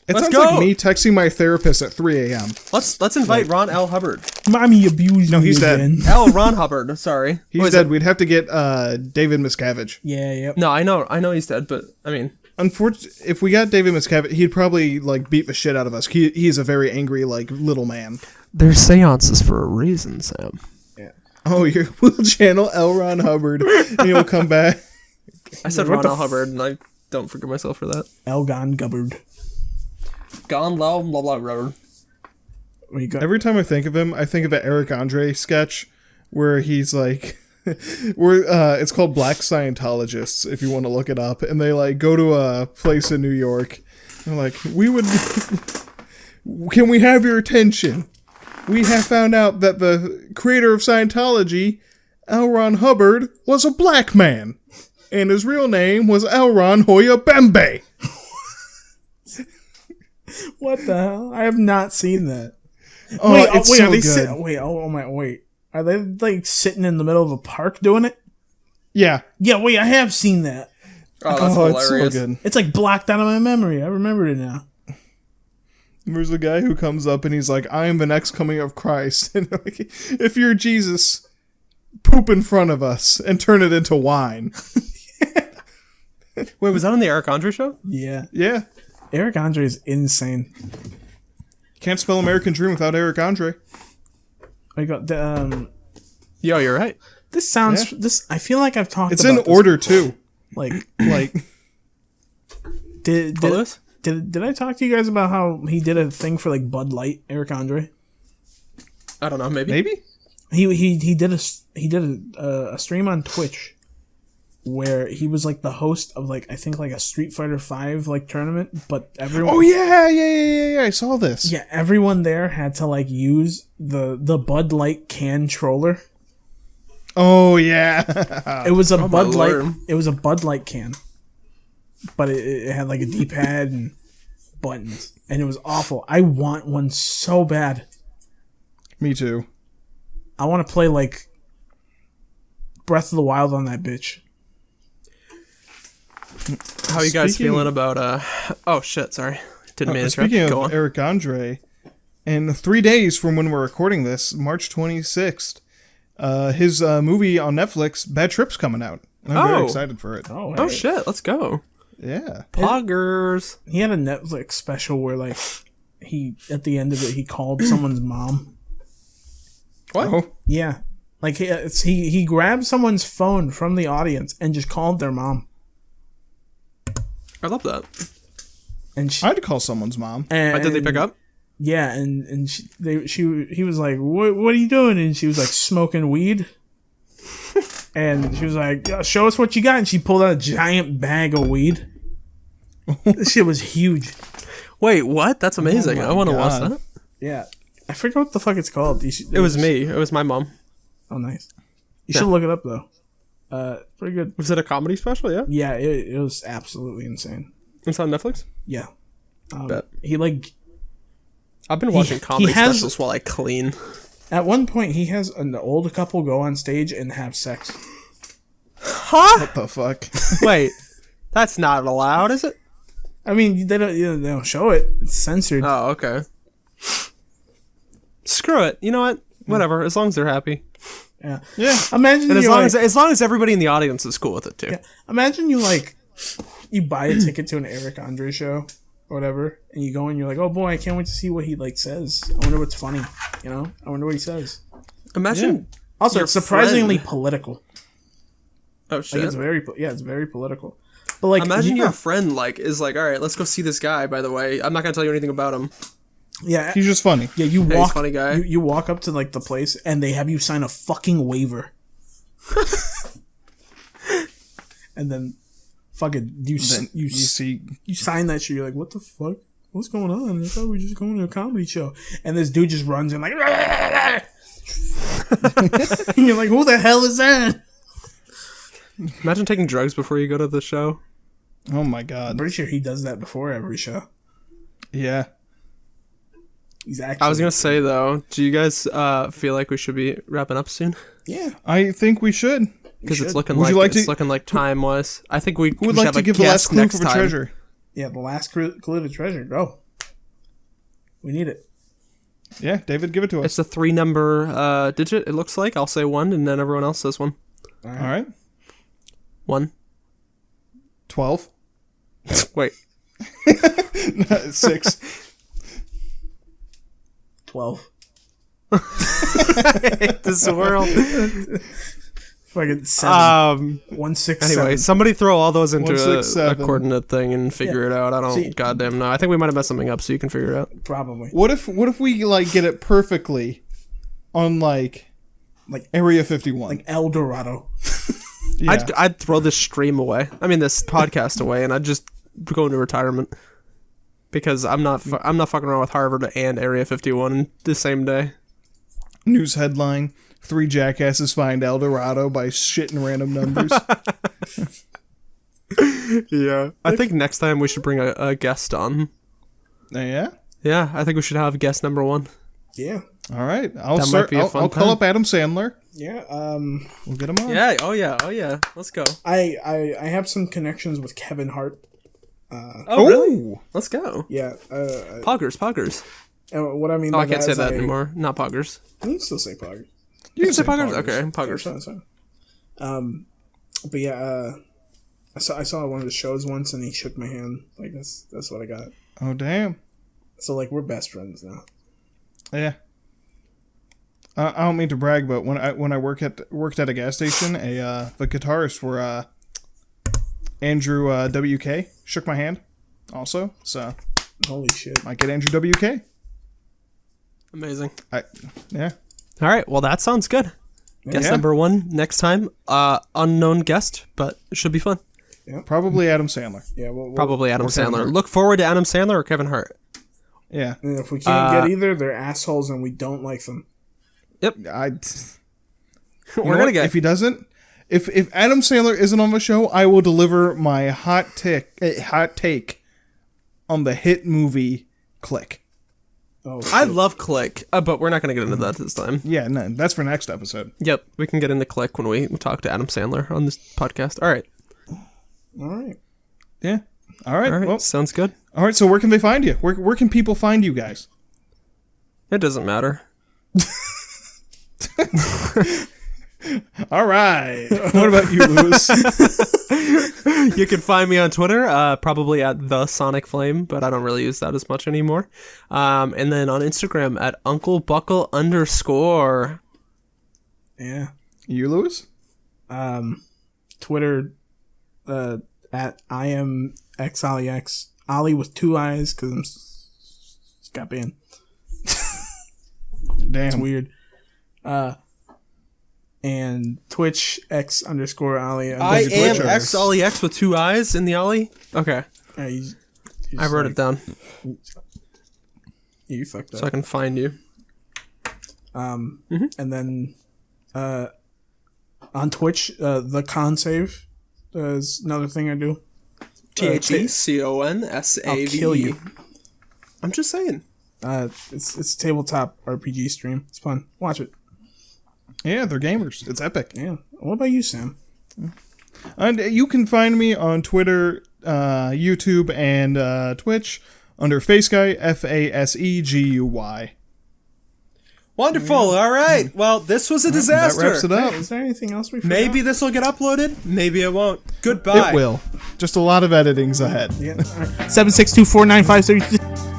Speaker 1: It
Speaker 3: Let's
Speaker 1: sounds
Speaker 3: go.
Speaker 1: like me texting my therapist at 3 a.m.
Speaker 3: Let's invite Ron L. Hubbard.
Speaker 2: Mommy abused me
Speaker 1: he's dead.
Speaker 2: again.
Speaker 3: Ron Hubbard. Sorry,
Speaker 1: He's dead. We'd have to get David Miscavige.
Speaker 2: Yeah, yep.
Speaker 3: No, I know he's dead, but I mean,
Speaker 1: Unfortunately, if we got David Miscavige, he'd probably like beat the shit out of us. He's a very angry like little man.
Speaker 3: there's seances for a reason, Sam.
Speaker 1: Oh, we'll channel L. Ron Hubbard, and he'll come back.
Speaker 3: I said
Speaker 2: What
Speaker 3: Ron
Speaker 2: the
Speaker 3: L. Hubbard, and I don't forgive myself for that.
Speaker 2: Elgon Gubbard.
Speaker 3: Gone low, blah blah blah.
Speaker 2: What you got?
Speaker 1: Every time I think of him, I think of the Eric Andre sketch where he's like, it's called Black Scientologists, if you want to look it up, and they like go to a place in New York. They're like, can we have your attention? We have found out that the creator of Scientology, L. Ron Hubbard, was a black man, and his real name was L. Ron Hoya Bembe.
Speaker 2: What the hell? I have not seen that.
Speaker 1: Oh, it's so
Speaker 2: are they
Speaker 1: good.
Speaker 2: wait. Are they like sitting in the middle of a park doing it?
Speaker 1: Yeah.
Speaker 2: Yeah, wait, I have seen that.
Speaker 3: Oh, that's
Speaker 1: Oh, it's so
Speaker 3: hilarious.
Speaker 1: good.
Speaker 2: It's like blocked out of my memory. I remember it now.
Speaker 1: There's a guy who comes up and he's like, I am the next coming of Christ. And like, if you're Jesus, poop in front of us and turn it into wine.
Speaker 3: Wait, was that on the Eric Andre show?
Speaker 2: Yeah.
Speaker 1: Yeah.
Speaker 2: Eric Andre is insane.
Speaker 1: Can't spell American Dream without Eric Andre.
Speaker 2: I got the
Speaker 3: Yo, you're right.
Speaker 2: this sounds this I feel like I've talked
Speaker 1: It's
Speaker 2: about
Speaker 1: in
Speaker 2: this.
Speaker 1: order, too.
Speaker 2: Like
Speaker 1: Like,
Speaker 2: did
Speaker 3: Lewis?
Speaker 2: did I talk to you guys about how he did a thing for like Bud Light, Eric Andre?
Speaker 3: I don't know. Maybe.
Speaker 1: maybe?
Speaker 2: He did a stream on Twitch where he was like the host of like I think like a Street Fighter V like tournament, but everyone
Speaker 1: Oh, yeah. I saw this.
Speaker 2: yeah, everyone there had to like use the Bud Light can troller.
Speaker 1: Oh, yeah.
Speaker 2: It was a
Speaker 3: my
Speaker 2: Bud Light.
Speaker 3: Lord.
Speaker 2: It was a Bud Light can, but it had like a D-pad and buttons, and it was awful. I want one so bad.
Speaker 1: Me too.
Speaker 2: I want to play like Breath of the Wild on that bitch.
Speaker 3: How you guys
Speaker 1: Speaking-
Speaker 3: feeling about? Oh shit! Sorry, didn't mean to
Speaker 1: Speaking
Speaker 3: interrupt.
Speaker 1: of
Speaker 3: Go on.
Speaker 1: Eric Andre, in 3 days from when we're recording this, March 26th, his movie on Netflix, Bad Trip's coming out. I'm very
Speaker 3: Oh.
Speaker 1: excited for it.
Speaker 2: Oh,
Speaker 3: Oh
Speaker 2: hey.
Speaker 3: shit! Let's go.
Speaker 1: Yeah.
Speaker 3: Poggers.
Speaker 2: He had a Netflix special where like he at the end of it he called someone's mom.
Speaker 3: What?
Speaker 1: Oh,
Speaker 2: Yeah, like he grabbed someone's phone from the audience and just called their mom.
Speaker 3: I love that.
Speaker 2: And she
Speaker 1: I'd call someone's mom.
Speaker 2: and,
Speaker 3: Did they pick up?
Speaker 2: Yeah, and he was like, what are you doing? And she was like smoking weed. And she was like, "Yeah, show us what you got." And she pulled out a giant bag of weed. This shit was huge.
Speaker 3: Wait, what? That's amazing.
Speaker 1: my
Speaker 3: I want to watch
Speaker 1: God.
Speaker 3: that.
Speaker 2: Yeah, I forget what the fuck it's called.
Speaker 3: It was me. It was my mom.
Speaker 2: Oh, nice. You should look it up though. Pretty good.
Speaker 3: Was it a comedy special? Yeah.
Speaker 2: Yeah, it was absolutely insane.
Speaker 3: It's on Netflix.
Speaker 2: Yeah.
Speaker 3: Bet.
Speaker 2: He like
Speaker 3: I've been watching comedy
Speaker 2: has-
Speaker 3: specials while I clean.
Speaker 2: at one point he has an old couple go on stage and have sex.
Speaker 3: Huh?
Speaker 1: What the fuck?
Speaker 3: Wait, that's not allowed, is it?
Speaker 2: I mean, they don't show it. It's censored.
Speaker 3: Oh, okay. Screw it. You know what? Whatever. As long as they're happy,
Speaker 2: Yeah.
Speaker 1: Yeah.
Speaker 2: Imagine
Speaker 3: and
Speaker 2: you
Speaker 3: as long as everybody in the audience is cool with it too.
Speaker 2: yeah. Imagine you like you buy a ticket to an Eric Andre show or whatever, and you go and you're like, oh boy, I can't wait to see what he like says. I wonder what's funny. You know, I wonder what he says.
Speaker 3: Imagine.
Speaker 2: Also,
Speaker 3: Your
Speaker 2: it's surprisingly
Speaker 3: friend-
Speaker 2: political.
Speaker 3: Oh
Speaker 2: Like
Speaker 3: shit.
Speaker 2: it's very political. But like,
Speaker 3: Imagine
Speaker 2: yeah,
Speaker 3: your friend is like, all right, let's go see this guy. By the way, I'm not gonna tell you anything about him.
Speaker 2: yeah,
Speaker 1: He's just funny.
Speaker 2: yeah. You
Speaker 3: he's
Speaker 2: walk,
Speaker 3: funny guy.
Speaker 2: You walk up to like the place, and they have you sign a fucking waiver, and then fucking you
Speaker 1: You see,
Speaker 2: you sign that shit. You're like, what the fuck? What's going on? I thought we were just going to a comedy show. And this dude just runs in like, and you're like, who the hell is that?
Speaker 3: Imagine taking drugs before you go to the show.
Speaker 1: oh my
Speaker 2: I'm
Speaker 1: god.
Speaker 2: pretty sure he does that before every show.
Speaker 1: Yeah.
Speaker 2: He's actually.
Speaker 3: I was gonna say though, do you guys feel like we should be wrapping up soon?
Speaker 2: Yeah.
Speaker 1: I think we should.
Speaker 3: Because it's
Speaker 2: should.
Speaker 3: looking
Speaker 1: Would
Speaker 3: like
Speaker 1: you like
Speaker 3: it's
Speaker 1: to-
Speaker 3: looking like time wise. I think we
Speaker 1: Who would
Speaker 3: should
Speaker 1: like
Speaker 3: have
Speaker 1: to
Speaker 3: a
Speaker 1: give the last
Speaker 3: guest
Speaker 1: clue
Speaker 3: next
Speaker 1: for the
Speaker 3: time.
Speaker 1: treasure?
Speaker 2: Yeah, the last clue to treasure. Go. We need it.
Speaker 1: Yeah, David, give it to us.
Speaker 3: It's a 3-number digit, it looks like. I'll say 1, and then everyone else says 1.
Speaker 1: All right.
Speaker 3: 1.
Speaker 1: 12.
Speaker 3: Wait.
Speaker 1: 6.
Speaker 2: 12.
Speaker 3: This world.
Speaker 2: Fucking 7. 1, 6,
Speaker 3: Anyway,
Speaker 2: 7.
Speaker 3: somebody throw all those into
Speaker 1: 1, 6,
Speaker 3: a
Speaker 1: 7.
Speaker 3: coordinate thing and figure it out. I don't
Speaker 2: See-
Speaker 3: goddamn know. I think we might have messed something up, so you can figure it out.
Speaker 2: Probably.
Speaker 1: What if we like get it perfectly on like Area 51?
Speaker 2: Like El Dorado.
Speaker 1: Yeah.
Speaker 3: I'd throw this stream away. I mean, this podcast away, and I'd just go into retirement because I'm not fucking around with Harvard and Area 51 the same day.
Speaker 1: News headline: 3 jackasses find El Dorado by shitting random numbers.
Speaker 3: Yeah, I think next time we should bring a guest on.
Speaker 1: Yeah.
Speaker 3: Yeah, I think we should have guest number 1.
Speaker 2: Yeah.
Speaker 1: All right.
Speaker 3: That might be a fun
Speaker 1: I'll call
Speaker 3: time.
Speaker 1: up Adam Sandler.
Speaker 2: Yeah.
Speaker 1: We'll get him on.
Speaker 3: Yeah. Oh yeah. Let's go.
Speaker 2: I have some connections with Kevin Hart.
Speaker 3: Oh really? Let's go.
Speaker 2: Yeah.
Speaker 3: Poggers.
Speaker 2: What I mean
Speaker 3: Oh,
Speaker 2: by
Speaker 3: I can't
Speaker 2: that
Speaker 3: say
Speaker 2: is
Speaker 3: that anymore. Not Poggers.
Speaker 2: You can still say Poggers.
Speaker 1: You can
Speaker 3: Say Poggers?
Speaker 1: Poggers.
Speaker 3: Okay,
Speaker 2: Yeah,
Speaker 3: Poggers.
Speaker 2: it's fine. But yeah, I saw one of his shows once, and he shook my hand. Like that's what I got.
Speaker 1: Oh damn.
Speaker 2: So like we're best friends now.
Speaker 1: Yeah. I don't mean to brag, but when I worked at a gas station, the guitarist for Andrew WK shook my hand, also. So
Speaker 2: Holy shit!
Speaker 1: might get Andrew WK.
Speaker 3: Amazing.
Speaker 1: Yeah.
Speaker 3: All right. Well, that sounds good. Guest
Speaker 1: Yeah.
Speaker 3: number 1 next time. Unknown guest, but it should be fun.
Speaker 1: Probably Adam Sandler.
Speaker 2: Yeah, well,
Speaker 3: Probably Adam
Speaker 1: Kevin
Speaker 3: Sandler.
Speaker 1: Hart.
Speaker 3: Look forward to Adam Sandler or Kevin Hart.
Speaker 1: Yeah.
Speaker 2: And if we can't get either, they're assholes, and we don't like them.
Speaker 1: We're
Speaker 3: We're gonna get.
Speaker 1: if he doesn't. If Adam Sandler isn't on the show, I will deliver my hot take on the hit movie Click.
Speaker 2: Oh,
Speaker 3: I love Click, but we're not gonna get into that this time.
Speaker 1: Yeah, no, that's for next episode.
Speaker 3: Yep, we can get into Click when we talk to Adam Sandler on this podcast. All right.
Speaker 2: all right.
Speaker 1: Yeah. All right.
Speaker 3: All right.
Speaker 1: Well,
Speaker 3: Sounds good.
Speaker 1: all right. So where can they find you? Where can people find you guys?
Speaker 3: It doesn't matter.
Speaker 1: All right. What about you, Lewis?
Speaker 3: You can find me on Twitter, probably at the Sonic Flame, but I don't really use that as much anymore. And then on Instagram at UncleBuckle_.
Speaker 2: Yeah.
Speaker 1: You, Lewis?
Speaker 2: Twitter at IamXOllyX. Ollie with 2 eyes because I'm got banned.
Speaker 1: Damn.
Speaker 2: It's weird. And Twitch X_Ollie.
Speaker 3: I am
Speaker 1: Twitch
Speaker 3: XOllyX with 2 eyes in the Ollie. Okay. I wrote it down
Speaker 2: You fucked up.
Speaker 3: so I can find you.
Speaker 2: And then on Twitch, the con save is another thing I do.
Speaker 3: THECONSAVE.
Speaker 2: I'll kill you.
Speaker 3: I'm just saying.
Speaker 2: It's a tabletop RPG stream. It's fun. Watch it.
Speaker 1: Yeah, they're gamers. It's epic.
Speaker 2: Yeah. What about you, Sam?
Speaker 1: And you can find me on Twitter, YouTube, and Twitch under faseguy, FASEGUY.
Speaker 3: Wonderful. All right. Well, this was a disaster.
Speaker 1: That wraps it up.
Speaker 2: Hey, is there anything else we forgot?
Speaker 3: Maybe this will get uploaded. Maybe it won't. Goodbye.
Speaker 1: It will. Just a lot of editings ahead.
Speaker 2: Yeah. All right. 7624953.